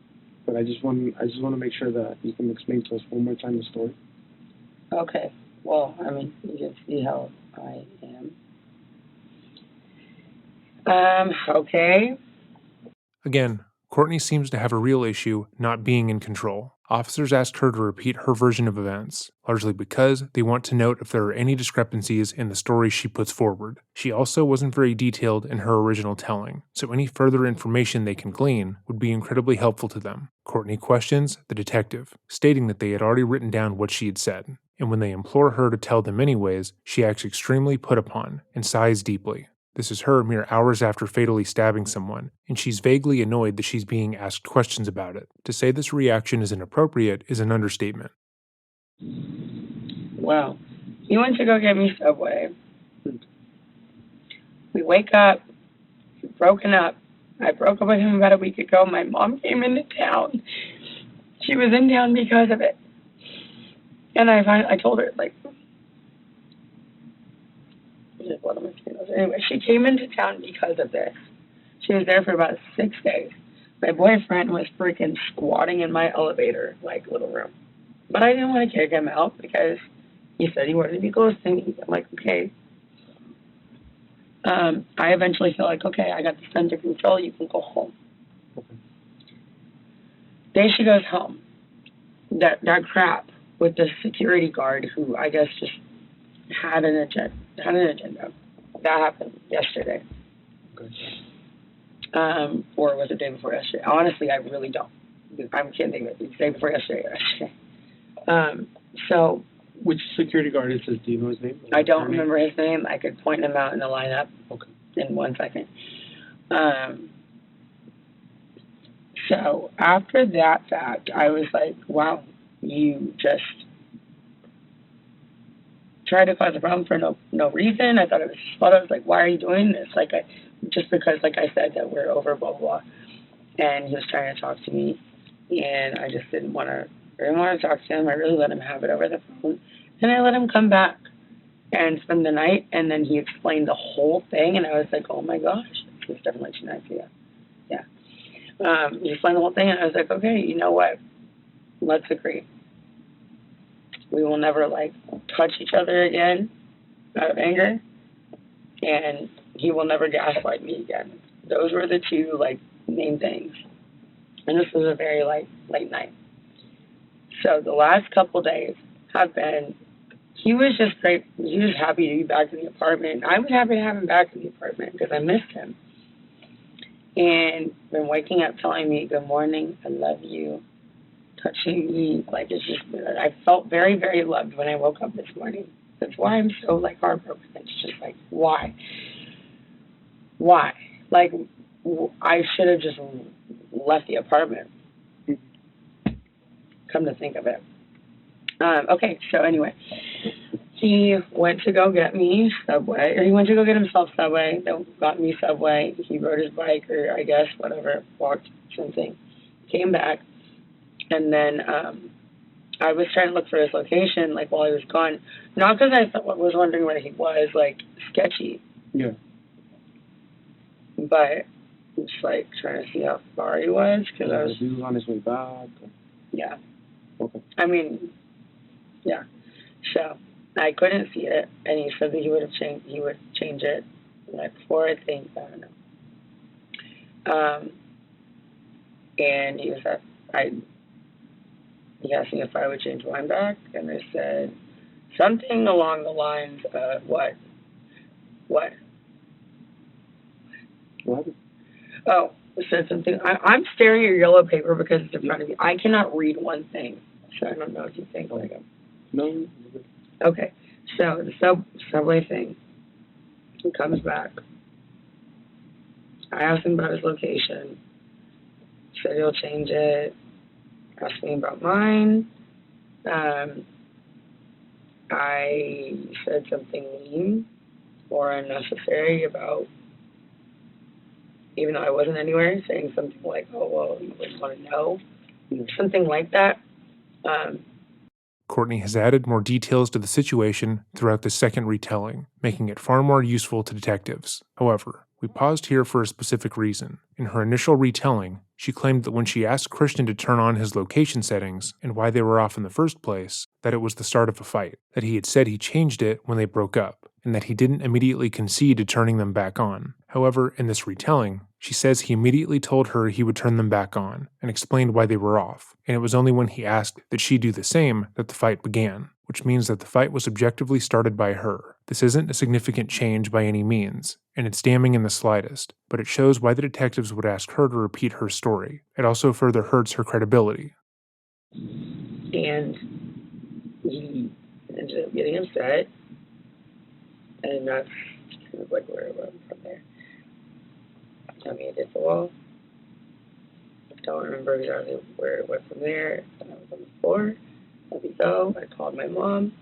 But I just want to make sure that you can explain to us one more time the story. Okay. Well, I mean, you can see how I am. Okay. Again, Courtney seems to have a real issue not being in control. Officers asked her to repeat her version of events, largely because they want to note if there are any discrepancies in the story she puts forward. She also wasn't very detailed in her original telling, so any further information they can glean would be incredibly helpful to them. Courtney questions the detective, stating that they had already written down what she had said, and when they implore her to tell them anyways, she acts extremely put upon and sighs deeply. This is her mere hours after fatally stabbing someone, and she's vaguely annoyed that she's being asked questions about it. To say this reaction is inappropriate is an understatement. Well, he went to go get me Subway. We wake up, we've broken up. I broke up with him about a week ago. My mom came into town. She was in town because of it. And I told her, like, what am I saying? Anyway, she came into town because of this. She was there for about 6 days. My boyfriend was freaking squatting in my elevator, like, little room. But I didn't want to kick him out because he said he wanted to be close to me. I'm like, okay. I eventually feel like, okay, I got this under control. You can go home. Okay. Day she goes home. That crap with the security guard who I guess just had an agenda. That happened yesterday. Okay. Or was it the day before yesterday? Honestly, I really don't. I can't think of it. It's the day before yesterday or yesterday. So. Which security guard is this? Do you know his name? I don't remember his name. I could point him out in the lineup. Okay. In 1 second. So after that fact, I was like, wow, you just tried to cause a problem for no reason. I thought it was fun. I was like, why are you doing this? Like, just because, like I said, that we're over, blah, blah, blah. And he was trying to talk to me, and I just didn't want to talk to him. I really let him have it over the phone. And I let him come back and spend the night, and then he explained the whole thing, and I was like, oh my gosh, it's definitely too nice, yeah. He explained the whole thing, and I was like, okay, you know what? Let's agree. We will never, like, touch each other again out of anger, and he will never gaslight me again. Those were the two, like, main things. And this was a very, like, late night. So the last couple days have been, he was just great. He was happy to be back in the apartment. I was happy to have him back in the apartment because I missed him. And been waking up telling me, good morning, I love you, touching me. Like, it's just, I felt very, very loved when I woke up this morning. That's why I'm so, like, heartbroken. It's just like, why? Why? Like, I should have just left the apartment. Come to think of it. Okay, so anyway, he went to go get me Subway, or he went to go get himself Subway, then got me Subway. He rode his bike, or I guess, whatever, walked something, came back, and then I was trying to look for his location, like, while he was gone. Not because I was wondering where he was, like, sketchy. Yeah. But just, like, trying to see how far he was, because I was... He was on his way back? Yeah. Okay. I mean, yeah. So I couldn't see it, and he said that he would change it the night before, I think. I don't know. And he was at he asked me if I would change mine back, and I said something along the lines of what? What? Oh, it said something. I'm staring at your yellow paper because it's in front of me. I cannot read one thing, so I don't know if you think like I'm. No. Okay, so the subway thing. He comes back. I asked him about his location. Said he'll change it. Asked me about mine. I said something mean or unnecessary about, even though I wasn't anywhere, saying something like, "Oh well, you wouldn't want to know," something like that. Courtney has added more details to the situation throughout the second retelling, making it far more useful to detectives. However, we paused here for a specific reason. In her initial retelling, she claimed that when she asked Christian to turn on his location settings and why they were off in the first place, that it was the start of a fight, that he had said he changed it when they broke up, and that he didn't immediately concede to turning them back on. However, in this retelling, she says he immediately told her he would turn them back on and explained why they were off, and it was only when he asked that she do the same that the fight began, which means that the fight was objectively started by her. This isn't a significant change by any means, and it's damning in the slightest, but it shows why the detectives would ask her to repeat her story. It also further hurts her credibility. And he ended up getting upset, and that's kind of like where it went from there. Tell me I did the wall. I don't remember exactly where it went from there. I was on the floor. Let me go. I called my mom.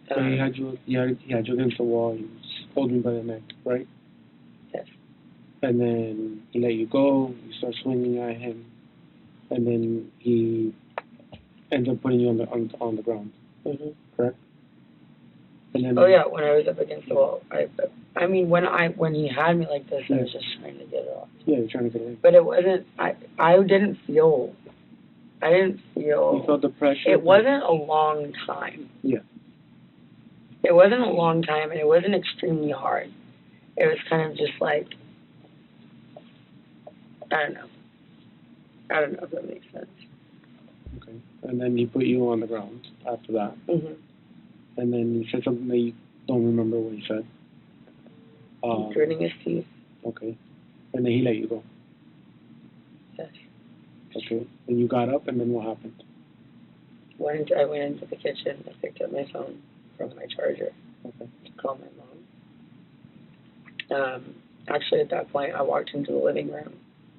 So he had you against the wall. He was holding you by the neck, right? Yes. And then he let you go. You start swinging at him, and then he ends up putting you on the ground. Mm-hmm. Correct. And then. Oh yeah, when I was up against the wall, I mean when he had me like this, I was just trying to get it off. Yeah, you're trying to get it in. But it wasn't. I didn't feel. You felt the pressure. It wasn't a long time. Yeah. It wasn't a long time, and it wasn't extremely hard. It was kind of just like, I don't know if that makes sense. Okay. And then he put you on the ground after that. Mm-hmm. And then you said something that you don't remember what he said. Gritting his teeth. Okay. And then he let you go. Yes. Okay. And you got up, and then what happened? I went into the kitchen. I picked up my phone from my charger. Okay. To call my mom. Actually, at that point, I walked into the living room.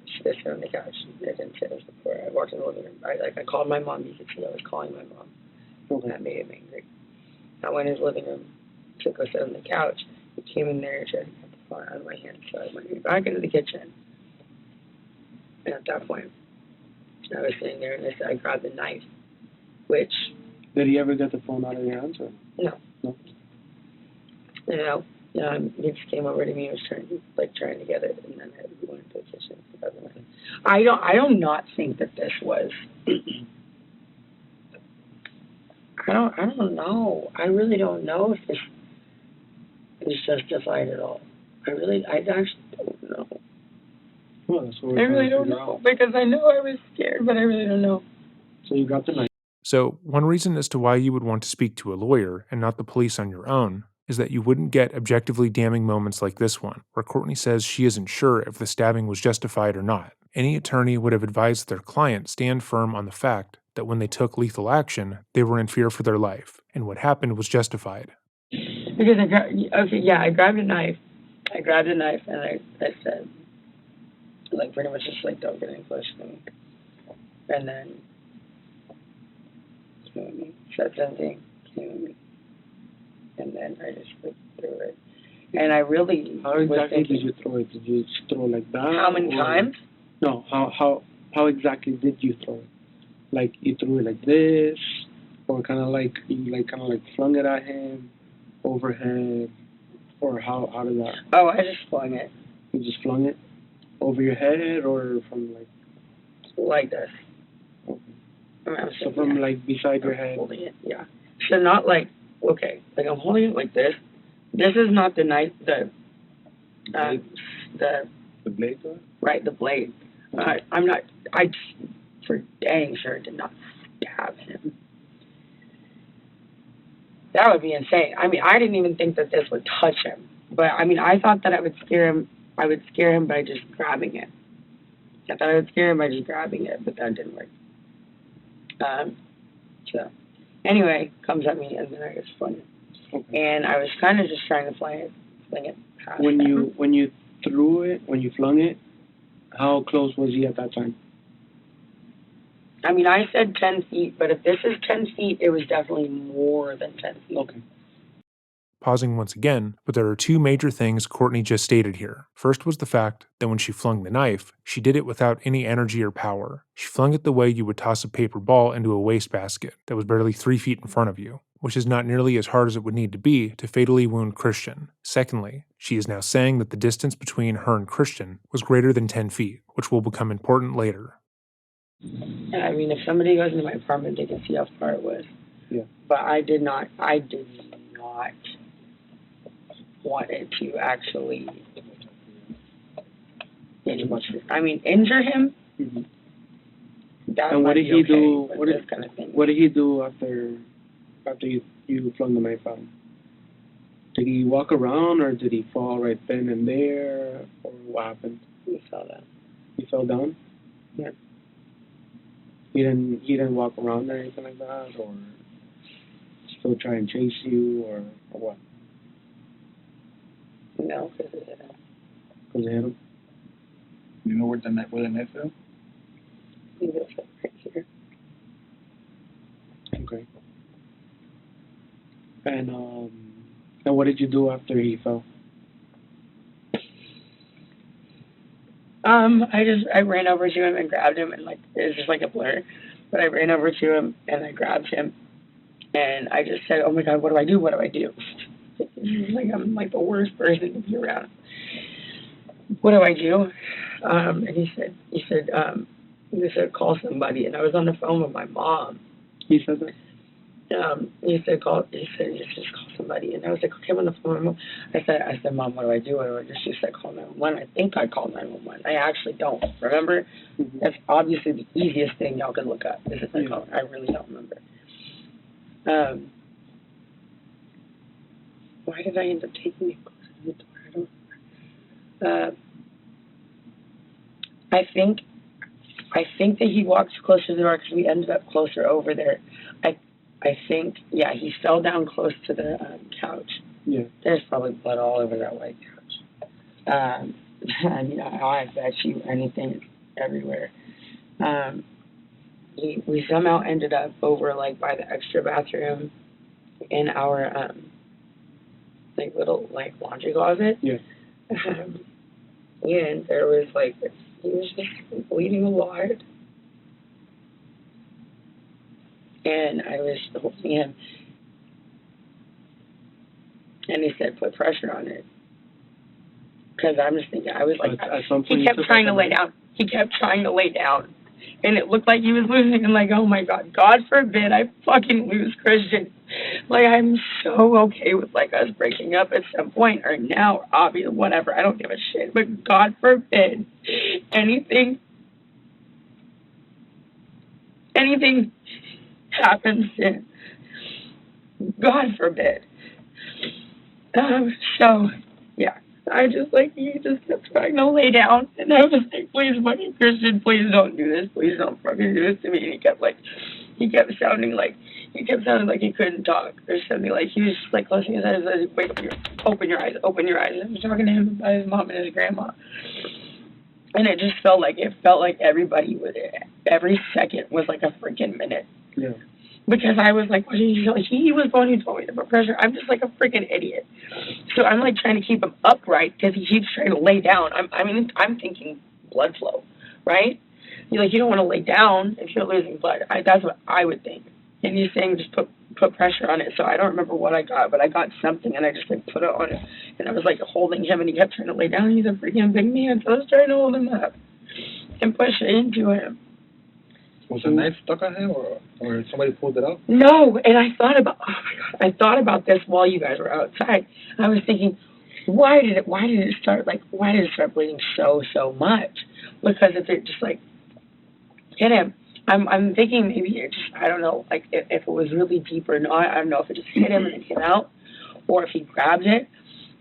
She was sitting on the couch. I didn't say this before. I walked in the living room. I called my mom. You could see I was calling my mom. Okay. That made him angry. I went in his living room to go sit on the couch. He came in there and tried to get the phone out of my hand. So I went back into the kitchen. And at that point, I was sitting there and I grabbed the knife, which... Did he ever get the phone out of your hands? Or? No. No? He just came over to me and was trying to get it, and then we went into the kitchen. I don't not think that this was... I don't know. I really don't know if this is justified at all. I actually don't know. Well, that's what I really don't know, because I know I was scared, but I really don't know. So you got the knife. So, one reason as to why you would want to speak to a lawyer and not the police on your own is that you wouldn't get objectively damning moments like this one, where Courtney says she isn't sure if the stabbing was justified or not. Any attorney would have advised their client stand firm on the fact that when they took lethal action, they were in fear for their life, and what happened was justified. Because I grabbed a knife. I grabbed a knife and I said, like, pretty much just like, don't get any close to me. And then came at me, said something, came at me, and then I just like threw it. And I really How exactly did you throw it? Did you just throw it like that? How many times? No. How exactly did you throw it? Like you threw it like this, or kind of like you flung it at him overhead, or how did that? Oh, I just flung it. You just flung it over your head, or from like this. Okay. So from like beside your head. Holding it, yeah. So not like I'm holding it like this. This is not the knife. The blade. Right, the blade. I'm not. for dang sure did not stab him. That would be insane. I mean, I didn't even think that this would touch him. But, I mean, I thought that I would scare him by just grabbing it. I thought I would scare him by just grabbing it, but that didn't work. So, anyway, comes at me, and then I just flung it. Okay. And I was kind of just trying to fling it past When him. you flung it, how close was he at that time? I mean, I said 10 feet, but if this is 10 feet, it was definitely more than 10 feet. Okay. Pausing once again, but there are two major things Courtney just stated here. First was the fact that when she flung the knife, she did it without any energy or power. She flung it the way you would toss a paper ball into a wastebasket that was barely 3 feet in front of you, which is not nearly as hard as it would need to be to fatally wound Christian. Secondly, she is now saying that the distance between her and Christian was greater than 10 feet, which will become important later. I mean, if somebody goes into my apartment, they can see how far it was. Yeah. But I did not want it to actually injure him. Mm-hmm. That And what did he do? This kind of thing. What did he do after you flung the knife at him? Did he walk around, or did he fall right then and there, or what happened? He fell down. He fell down? Yeah. He didn't walk around or anything like that, or still try and chase you, or what? No, because it hit him. Because it hit him? You know where the knife fell? He was right here. Okay. And what did you do after he fell? I ran over to him and grabbed him, and it was just like a blur. But I ran over to him and I grabbed him, and I just said, "Oh my God, what do I do? What do I do?" I'm like the worst person to be around. What do I do? And he said, call somebody. And I was on the phone with my mom. He said that? He said, just call somebody. And I was like, okay, I'm on the phone with my mom. I said, Mom, what do I do? She said, call 911. I think I called 911. I actually don't. Remember? Mm-hmm. That's obviously the easiest thing y'all can look up. Is if I call. I really don't remember. Why did I end up taking it closer to the door? I don't remember. I think that he walked closer to the door because we ended up closer over there. I think, yeah, he fell down close to the couch. Yeah. There's probably blood all over that white couch. I mean, I bet you anything is everywhere. We somehow ended up over by the extra bathroom in our little laundry closet. Yeah. And there was he was just bleeding a lot. And I was holding him. And he said, put pressure on it. Because I'm just thinking, I was he kept trying to lay down. He kept trying to lay down. And it looked like he was losing. And oh my God, God forbid I fucking lose Christian. I'm so okay with us breaking up at some point or now, or obviously, whatever. I don't give a shit. But God forbid anything happens to him. God forbid. So, yeah. I just he just kept trying to lay down, and I was like, please, fucking Christian, please don't do this, please don't fucking do this to me. And he kept sounding like he couldn't talk or something. He was just closing his eyes, wait, open your eyes. And I was talking to him about his mom and his grandma, and it just felt like everybody was every second was a freaking minute. Yeah. Because I was like, he was the one who told me to put pressure. I'm just a freaking idiot. So I'm trying to keep him upright because he keeps trying to lay down. I'm thinking blood flow, right? You don't want to lay down if you're losing blood. That's what I would think. And he's saying just put pressure on it. So I don't remember what I got, but I got something and I just put it on it. And I was holding him and he kept trying to lay down. He's a freaking big man, so I was trying to hold him up and push it into him. Was the knife stuck on him, or somebody pulled it out? No, and I thought about this while you guys were outside. I was thinking, why did it start bleeding so much? Because if it just hit him, I'm thinking maybe it just, I don't know, like if it was really deep or not. I don't know if it just hit him and it came out, or if he grabbed it.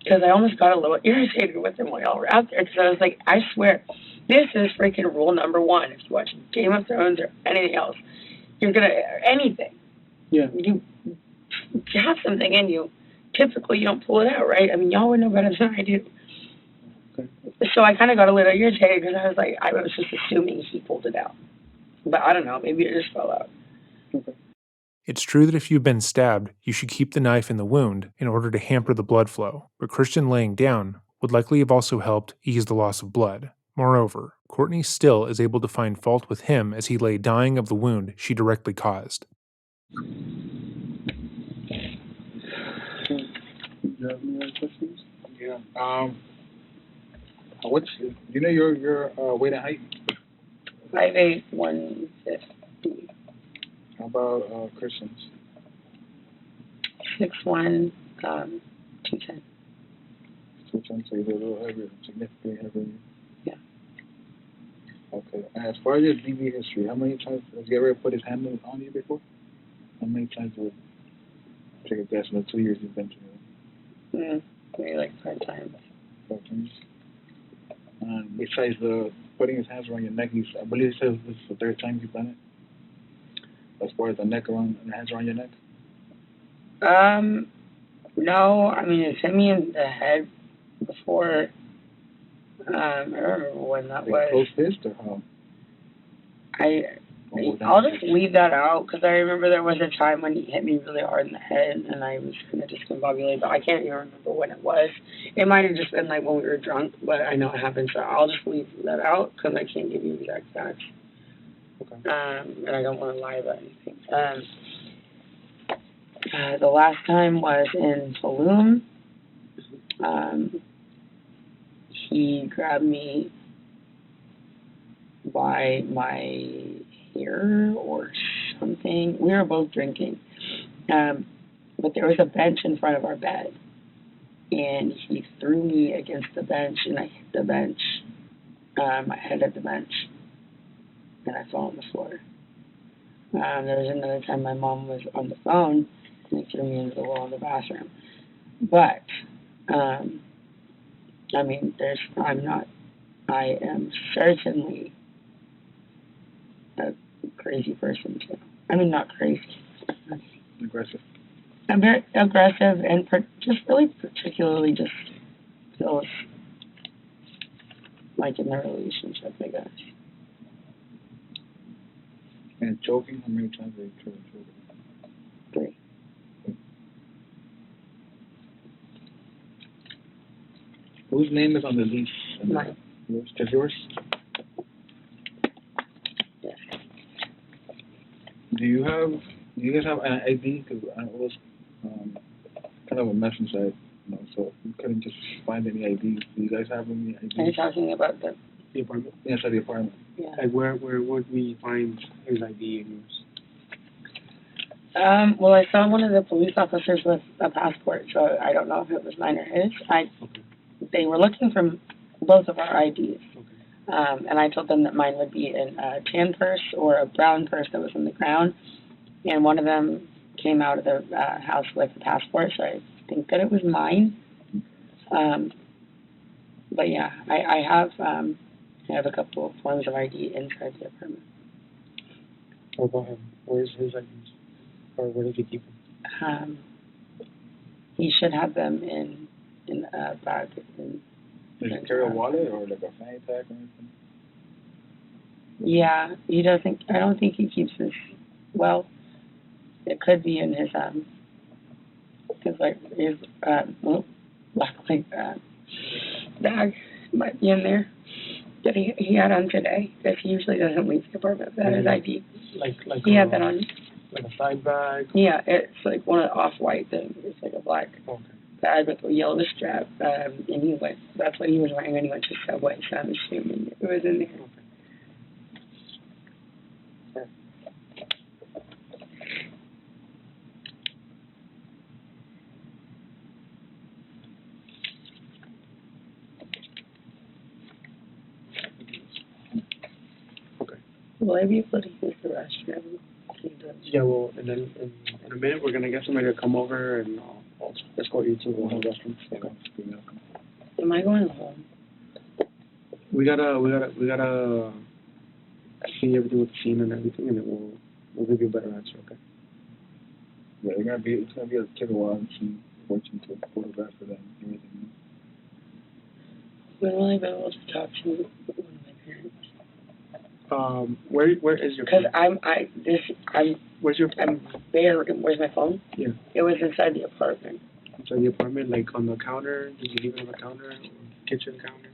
Because I almost got a little irritated with him while y'all were out there. Because I was like, I swear, this is freaking rule number one. If you watch Game of Thrones or anything else, you're gonna anything. Yeah. You have something in you. Typically, you don't pull it out, right? I mean, y'all would know better than I do. Okay. So I kind of got a little irritated because I was like, I was just assuming he pulled it out. But I don't know. Maybe it just fell out. Okay. It's true that if you've been stabbed, you should keep the knife in the wound in order to hamper the blood flow, but Christian laying down would likely have also helped ease the loss of blood. Moreover, Courtney still is able to find fault with him as he lay dying of the wound she directly caused. Do you have any other questions? Yeah. What's you know your weight and height? 5'8", 150. How about Christians? 6'1", 210. 210, so you're a little heavier, significantly heavier. Yeah. Okay. And as far as your DV history, how many times has he ever put his hand on you before? How many times would take a guess in the 2 years you've been together? Maybe like 5 times. 5 times. Besides the putting his hands around your neck, I believe he says this is the 3rd time you've done it. As far as the neck around and the hands around your neck. No. I mean, it hit me in the head before. I don't remember when that was. Close fist or how? I'll just leave that out because I remember there was a time when he hit me really hard in the head and I was kind of discombobulated, but I can't even remember when it was. It might have just been like when we were drunk, but I know it happened, so I'll just leave that out because I can't give you exact facts. Okay. And I don't want to lie about anything. The last time was in Tulum. He grabbed me by my hair or something. We were both drinking. But there was a bench in front of our bed. And he threw me against the bench, and I hit the bench. My head at the bench. And I fell on the floor. There was another time my mom was on the phone, and he threw me into the wall in the bathroom. But, I mean, I am certainly a crazy person too. I mean, not crazy. Aggressive. I'm very aggressive and just really particularly just feels like in a relationship, I guess. And choking, how many times have you tried to choke? 3. Whose name is on the lease? Mine. Yours? Just yours? Yes. Do you guys have an ID? Because it was kind of a mess inside, so we couldn't just find any IDs. Do you guys have any IDs? Are you talking about The apartment? Inside the apartment. Yeah. Like where would we find his ID and yours? Well, I saw one of the police officers with a passport, so I don't know if it was mine or his. They were looking for both of our IDs. Okay. And I told them that mine would be in a tan purse or a brown purse that was on the ground. And one of them came out of the house with a passport, so I think that it was mine. But yeah, I have a couple of forms of ID inside the apartment. What about him? Where's his IDs? Or where does he keep them? He should have them in a bag. Does he carry a wallet or like a fanny pack or anything? Yeah, he doesn't. I don't think he keeps his. Well, it could be in his black bag might be in there that he had on today. Because he usually doesn't leave the apartment without his ID. Like He had that on. Like a side bag? Yeah, it's like one of the off-white things. It's like a black bag with a yellow strap. And that's what he was wearing when he went to Subway, so I'm assuming it was in there. Okay. Will I be able to use the restroom? Yeah, well, and then in a minute we're gonna get somebody to come over and escort you to the restroom. Okay. Am I going home? We gotta see everything with the scene and everything, and then we'll give you a better answer. Okay. Yeah, it's gonna be a take a while and see watching to photograph for them and everything. When will I be able to talk to one of my parents? Where is your Because phone? where's your phone? I'm bare. Where's my phone? Yeah. It was inside the apartment. Inside the apartment, like on the counter. Did you leave it on the counter? Or kitchen counter?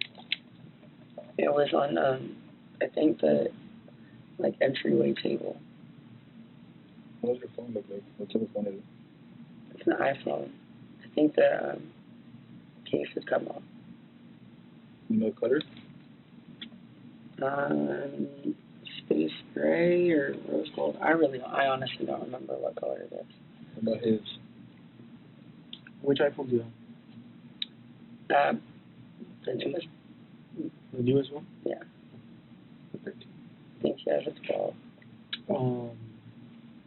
It was on I think the like entryway table. What does your phone look like? What type of phone is it? It's an iPhone. I think the case has come off. You know color? Space gray or rose gold. I honestly don't remember what color it is. What about his? Which iPhone do you have? The newest. The newest one? Yeah. Okay. I think he has a 12.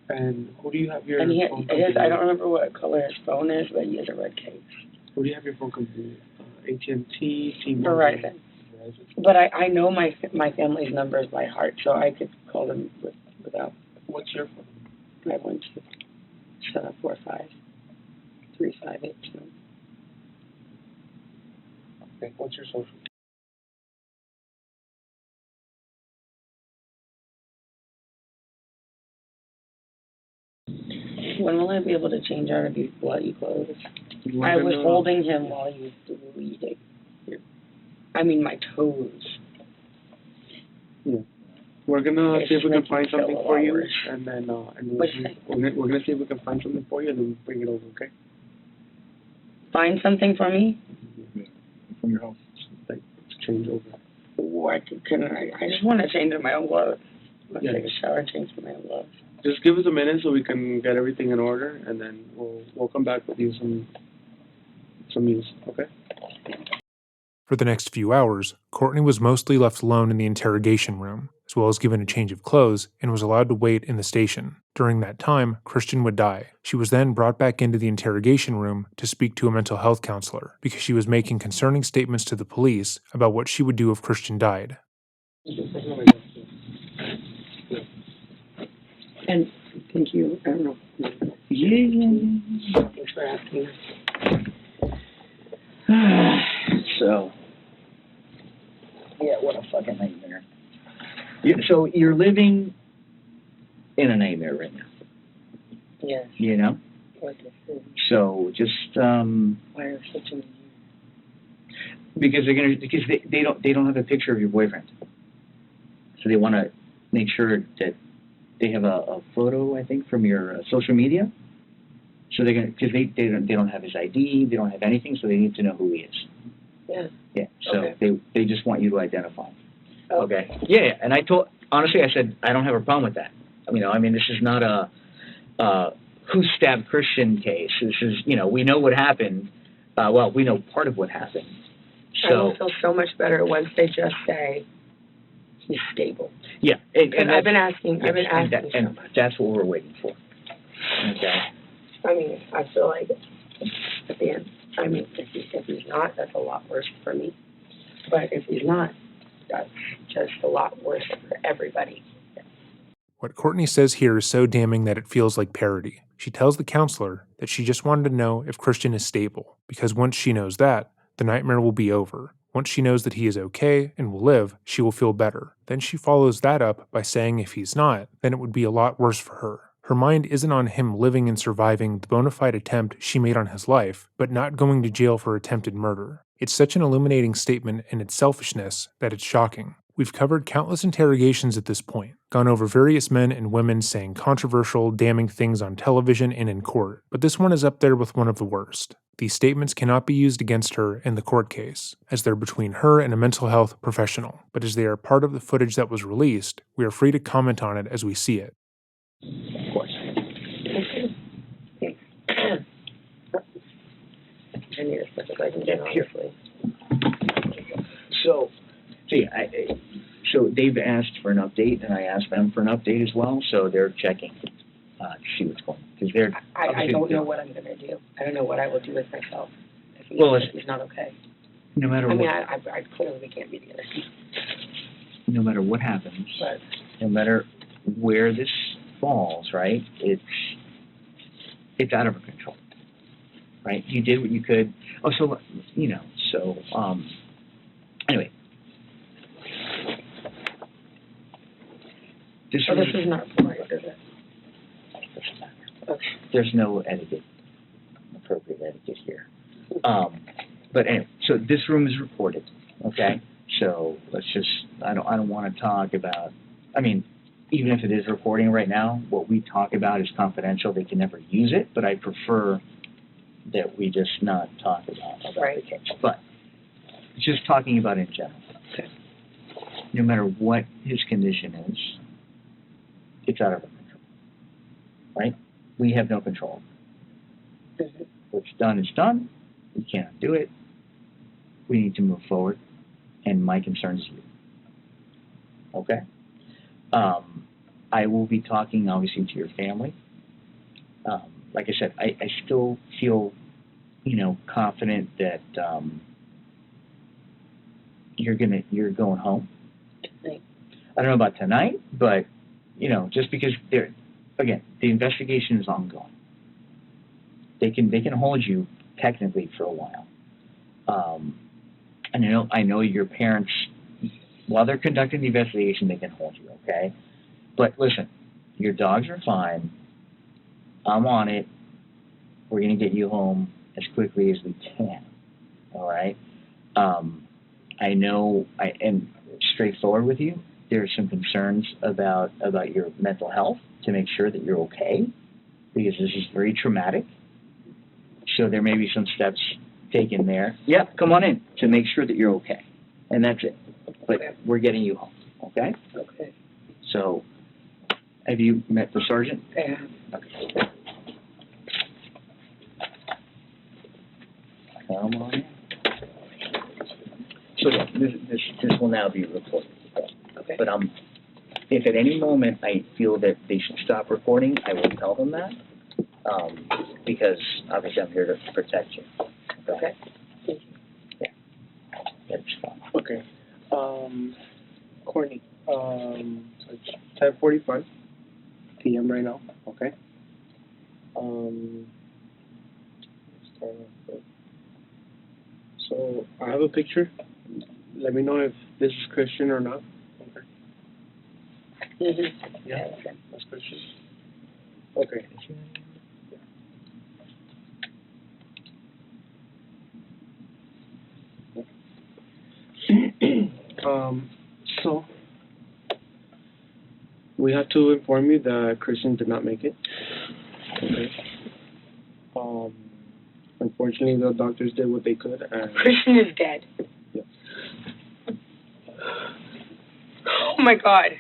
And who do you have your And phone I don't remember what color his phone is, but he has a red case. Who do you have your phone company? AT&T, T-Mobile? Verizon. But I know my family's numbers by heart, so I could call them without. What's your phone? 512-745-3582. Okay, what's your social? When will I be able to change out of these bloody clothes? We're I was gonna- holding him while he was bleeding. I mean, my toes. Yeah. We're gonna see if we can find something for you, worse. and then What'd you say? we're gonna see if we can find something for you, and then bring it over. Okay? Find something for me? Yeah. From your house. Like change over. What can I just want to change in my own clothes. Let's Yeah. take a shower and change in my own clothes. Just give us a minute so we can get everything in order, and then we'll come back with you some news. Okay? For the next few hours, Courtney was mostly left alone in the interrogation room, as well as given a change of clothes, and was allowed to wait in the station. During that time, Christian would die. She was then brought back into the interrogation room to speak to a mental health counselor, because she was making concerning statements to the police about what she would do if Christian died. And thank you. I don't know. Yeah. Thanks for asking. So, yeah, what a fucking nightmare. So you're living in a nightmare right now, Yes. you know? What this is. So just Why are such a because they don't have a picture of your boyfriend, so they want to make sure that they have a photo, I think, from your social media. So they're gonna because they don't have his ID, they don't have anything, so they need to know who he is. Yeah. Yeah. So Okay. they just want you to identify him. Oh. Okay. Yeah. And I said I don't have a problem with that. I mean, this is not a who stabbed Christian case. This is, we know what happened. Well, we know part of what happened. I So will feel so much better once they just say he's stable. yeah, And I've been asking so and much. that's what we're waiting for. Okay. I mean, I feel like at the end, if he's not, that's a lot worse for me. But if he's not, that's just a lot worse for everybody. What Courtney says here is so damning that it feels like parody. She tells the counselor that she just wanted to know if Christian is stable, because once she knows that, the nightmare will be over. Once she knows that he is okay and will live, she will feel better. Then she follows that up by saying if he's not, then it would be a lot worse for her. Her mind isn't on him living and surviving the bona fide attempt she made on his life, but not going to jail for attempted murder. It's such an illuminating statement in its selfishness that it's shocking. We've covered countless interrogations at this point, gone over various men and women saying controversial, damning things on television and in court, but this one is up there with one of the worst. These statements cannot be used against her in the court case, as they're between her and a mental health professional, but as they are part of the footage that was released, we are free to comment on it as we see it. Of course. I need as much as I can get, honestly. So, see, so they've asked for an update, and I asked them for an update as well, so they're checking to see what's going on. Because they're I don't know what I'm going to do. I don't know what I will do with myself if he's not okay. No matter I mean, what, I clearly we can't be together. no matter what happens, But no matter where this falls, right? It's out of our control, right? You did what you could. Oh, so anyway. This is not polite, is it? Doesn't matter. Okay. There's no appropriate etiquette here. But anyway, so this room is recorded, okay? So let's just, I don't want to talk about, I mean, even if it is recording right now, what we talk about is confidential. They can never use it, but I prefer that we just not talk about the case. But just talking about in general. Okay. No matter what his condition is, it's out of our control, right? We have no control. Mm-hmm. What's done is done. We cannot do it. We need to move forward, and my concern is you. Okay? I will be talking, obviously, to your family. Like I said, I still feel, confident that you're going home. Right. I don't know about tonight, but just because the investigation is ongoing. They can hold you technically for a while. And I know your parents, while they're conducting the investigation, they can hold you, okay? But listen, your dogs are fine. I'm on it. We're going to get you home as quickly as we can, all right? I know I am straightforward with you. There are some concerns about your mental health to make sure that you're okay, because this is very traumatic. So there may be some steps taken there. Yep, come on in to make sure that you're okay. And that's it. But we're getting you home, okay? Okay. So, have you met the sergeant? Yeah. Okay. Come on in. So yeah, this will now be reported. Okay. But if at any moment I feel that they should stop recording, I will tell them that. Because obviously I'm here to protect you. Okay. Yeah. That's fine. Okay. Courtney, it's 10:45 p.m. right now. Okay. Start off with. So I have a picture. Let me know if this is Christian or not. Okay. Mm-hmm. Yeah. That's Christian. Okay. So we have to inform you that Christian did not make it. Okay. Unfortunately, the doctors did what they could, and Christian is dead. Yes. Oh my God.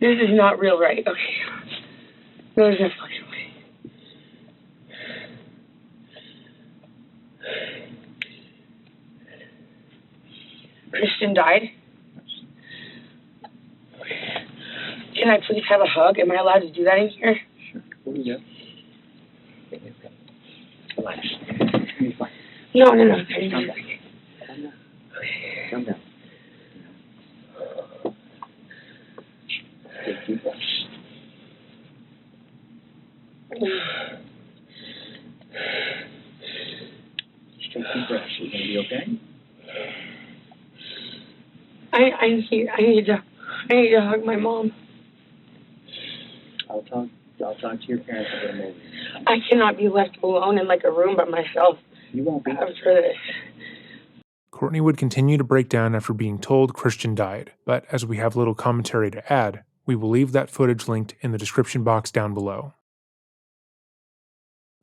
This is not real, right? Okay. There's no fucking way. Christian died? Can I please have a hug? Am I allowed to do that in here? Sure. Yeah. Relax. You're fine. No. Calm down. Calm down. Take deep breaths. Just take deep breaths. You're gonna be okay? I need to hug my mom. I'll talk to your parents and get them over. I cannot be left alone in like a room by myself You won't be. after this. Courtney would continue to break down after being told Christian died, but as we have little commentary to add, we will leave that footage linked in the description box down below.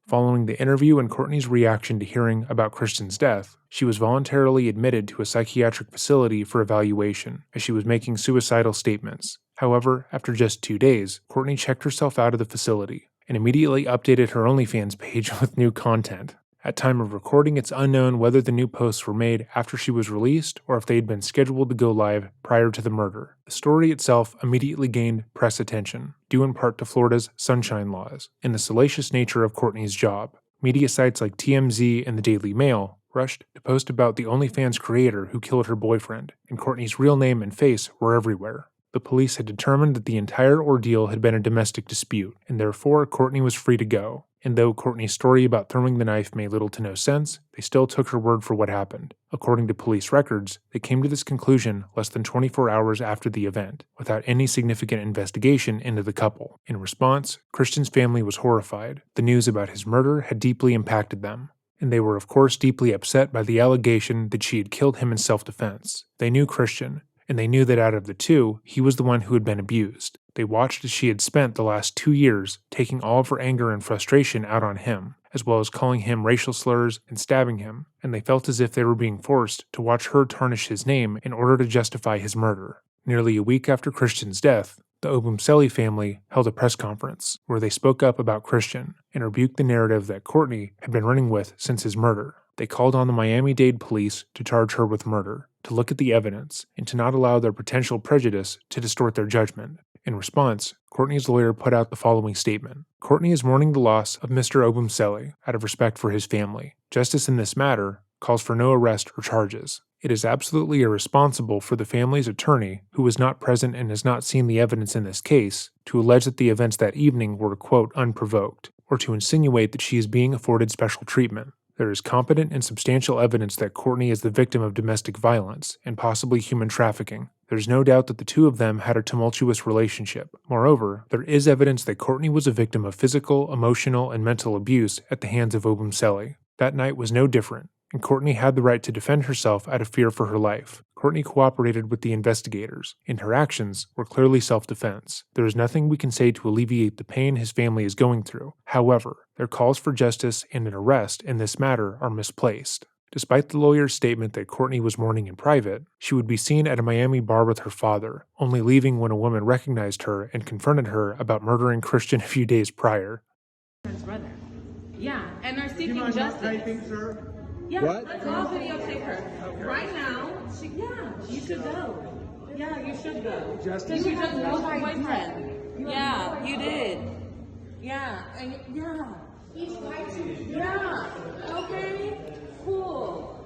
Following the interview and Courtney's reaction to hearing about Christian's death, she was voluntarily admitted to a psychiatric facility for evaluation as she was making suicidal statements, However, after just 2 days, Courtney checked herself out of the facility and immediately updated her OnlyFans page with new content. At time of recording, it's unknown whether the new posts were made after she was released or if they had been scheduled to go live prior to the murder. The story itself immediately gained press attention, due in part to Florida's sunshine laws and the salacious nature of Courtney's job. Media sites like TMZ and the Daily Mail rushed to post about the OnlyFans creator who killed her boyfriend, and Courtney's real name and face were everywhere. The police had determined that the entire ordeal had been a domestic dispute, and therefore Courtney was free to go. And though Courtney's story about throwing the knife made little to no sense, they still took her word for what happened. According to police records, they came to this conclusion less than 24 hours after the event, without any significant investigation into the couple. In response, Christian's family was horrified. The news about his murder had deeply impacted them, and they were of course deeply upset by the allegation that she had killed him in self-defense. They knew Christian, and they knew that out of the two, he was the one who had been abused. They watched as she had spent the last 2 years taking all of her anger and frustration out on him, as well as calling him racial slurs and stabbing him, and they felt as if they were being forced to watch her tarnish his name in order to justify his murder. Nearly a week after Christian's death, the Obumseli family held a press conference where they spoke up about Christian and rebuked the narrative that Courtney had been running with since his murder. They called on the Miami-Dade police to charge her with murder, to look at the evidence, and to not allow their potential prejudice to distort their judgment. In response, Courtney's lawyer put out the following statement. Courtney is mourning the loss of Mr. Obumseli out of respect for his family. Justice in this matter calls for no arrest or charges. It is absolutely irresponsible for the family's attorney, who was not present and has not seen the evidence in this case, to allege that the events that evening were, quote, unprovoked, or to insinuate that she is being afforded special treatment. There is competent and substantial evidence that Courtney is the victim of domestic violence and possibly human trafficking. There's no doubt that the two of them had a tumultuous relationship. Moreover, there is evidence that Courtney was a victim of physical, emotional, and mental abuse at the hands of Obumseli. That night was no different, and Courtney had the right to defend herself out of fear for her life. Courtney cooperated with the investigators, and her actions were clearly self-defense. There is nothing we can say to alleviate the pain his family is going through. However, their calls for justice and an arrest in this matter are misplaced. Despite the lawyer's statement that Courtney was mourning in private, she would be seen at a Miami bar with her father, only leaving when a woman recognized her and confronted her about murdering Christian a few days prior. Yeah, and they're seeking justice. Typing, sir? Yeah, What? let's all videotape her. Okay. Right now, you should go. Yeah, you should go. Justice? You just killed her boyfriend. Yeah, you did. Yeah, and yeah. He's fighting. Yeah, okay, cool.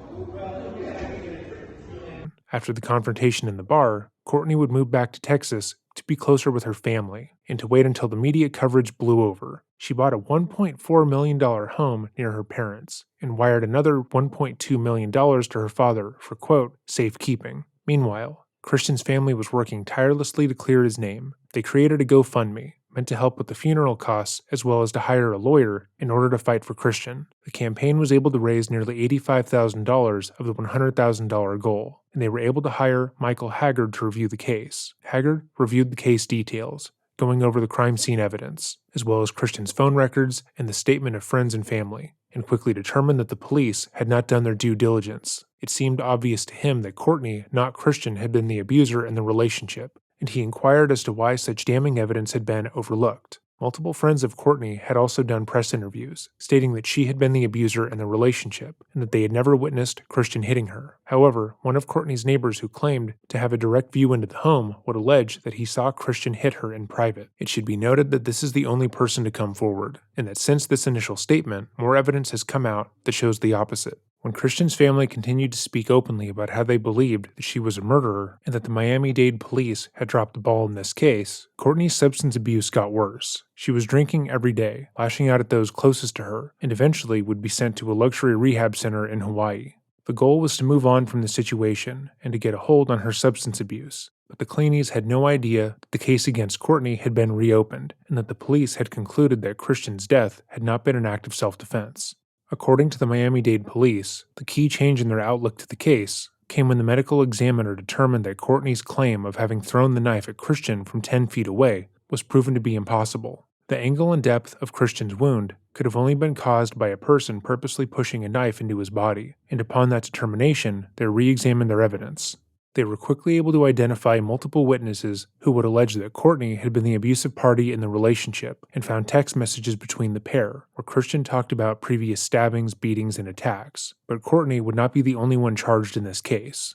After the confrontation in the bar, Courtney would move back to Texas to be closer with her family and to wait until the media coverage blew over. She bought a $1.4 million home near her parents and wired another $1.2 million to her father for, quote, safekeeping. Meanwhile, Christian's family was working tirelessly to clear his name. They created a GoFundMe, meant to help with the funeral costs as well as to hire a lawyer in order to fight for Christian. The campaign was able to raise nearly $85,000 of the $100,000 goal, and they were able to hire Michael Haggard to review the case. Haggard reviewed the case details, going over the crime scene evidence, as well as Christian's phone records and the statement of friends and family, and quickly determined that the police had not done their due diligence. It seemed obvious to him that Courtney, not Christian, had been the abuser in the relationship, and he inquired as to why such damning evidence had been overlooked. Multiple friends of Courtney had also done press interviews, stating that she had been the abuser in the relationship, and that they had never witnessed Christian hitting her. However, one of Courtney's neighbors who claimed to have a direct view into the home would allege that he saw Christian hit her in private. It should be noted that this is the only person to come forward, and that since this initial statement, more evidence has come out that shows the opposite. When Christian's family continued to speak openly about how they believed that she was a murderer and that the Miami-Dade police had dropped the ball in this case, Courtney's substance abuse got worse. She was drinking every day, lashing out at those closest to her, and eventually would be sent to a luxury rehab center in Hawaii. The goal was to move on from the situation and to get a hold on her substance abuse. But the Clenneys had no idea that the case against Courtney had been reopened and that the police had concluded that Christian's death had not been an act of self-defense. According to the Miami-Dade police, the key change in their outlook to the case came when the medical examiner determined that Courtney's claim of having thrown the knife at Christian from 10 feet away was proven to be impossible. The angle and depth of Christian's wound could have only been caused by a person purposely pushing a knife into his body, and upon that determination, they re-examined their evidence. They were quickly able to identify multiple witnesses who would allege that Courtney had been the abusive party in the relationship and found text messages between the pair, where Christian talked about previous stabbings, beatings, and attacks. But Courtney would not be the only one charged in this case.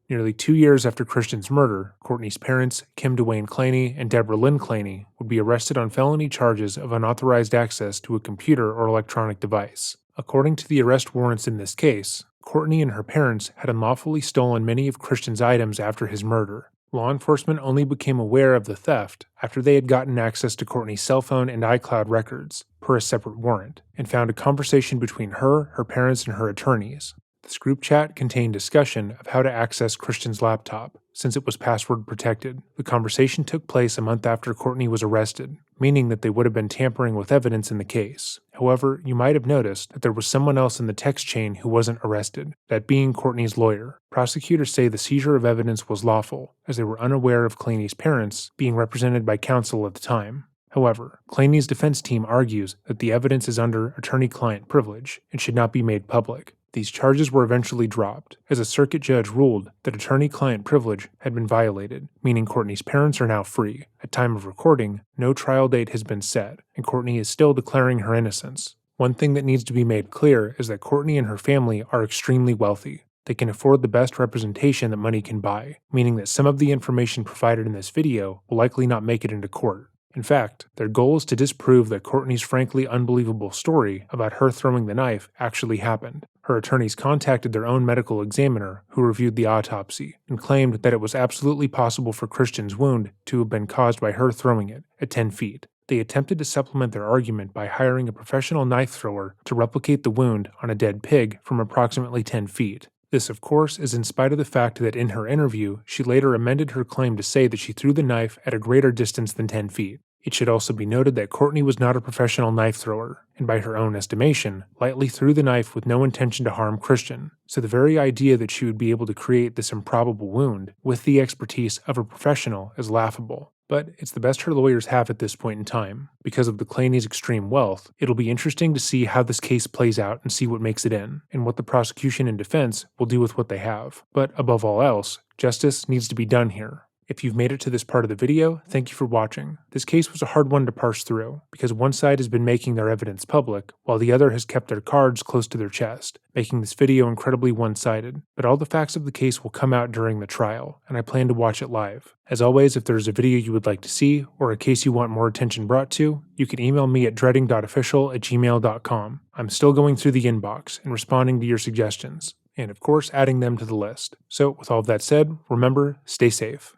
Nearly 2 years after Christian's murder, Courtney's parents, Kim DeWayne Clenney and Deborah Lynn Clenney, would be arrested on felony charges of unauthorized access to a computer or electronic device. According to the arrest warrants in this case, Courtney and her parents had unlawfully stolen many of Christian's items after his murder. Law enforcement only became aware of the theft after they had gotten access to Courtney's cell phone and iCloud records, per a separate warrant, and found a conversation between her parents, and her attorneys. This group chat contained discussion of how to access Christian's laptop, since it was password protected. The conversation took place a month after Courtney was arrested, meaning that they would have been tampering with evidence in the case. However, you might have noticed that there was someone else in the text chain who wasn't arrested, that being Courtney's lawyer. Prosecutors say the seizure of evidence was lawful, as they were unaware of Clenney's parents being represented by counsel at the time. However, Clenney's defense team argues that the evidence is under attorney-client privilege and should not be made public. These charges were eventually dropped, as a circuit judge ruled that attorney-client privilege had been violated, meaning Courtney's parents are now free. At time of recording, no trial date has been set, and Courtney is still declaring her innocence. One thing that needs to be made clear is that Courtney and her family are extremely wealthy. They can afford the best representation that money can buy, meaning that some of the information provided in this video will likely not make it into court. In fact, their goal is to disprove that Courtney's frankly unbelievable story about her throwing the knife actually happened. Her attorneys contacted their own medical examiner, who reviewed the autopsy, and claimed that it was absolutely possible for Christian's wound to have been caused by her throwing it at 10 feet. They attempted to supplement their argument by hiring a professional knife thrower to replicate the wound on a dead pig from approximately 10 feet. This, of course, is in spite of the fact that in her interview, she later amended her claim to say that she threw the knife at a greater distance than 10 feet. It should also be noted that Courtney was not a professional knife thrower, and by her own estimation, lightly threw the knife with no intention to harm Christian, so the very idea that she would be able to create this improbable wound with the expertise of a professional is laughable. But it's the best her lawyers have at this point in time. Because of the Clenney's extreme wealth, it'll be interesting to see how this case plays out and see what makes it in, and what the prosecution and defense will do with what they have. But above all else, justice needs to be done here. If you've made it to this part of the video, thank you for watching. This case was a hard one to parse through, because one side has been making their evidence public, while the other has kept their cards close to their chest, making this video incredibly one-sided. But all the facts of the case will come out during the trial, and I plan to watch it live. As always, if there's a video you would like to see, or a case you want more attention brought to, you can email me at dreading.official@gmail.com. I'm still going through the inbox and responding to your suggestions, and of course adding them to the list. So with all of that said, remember, stay safe.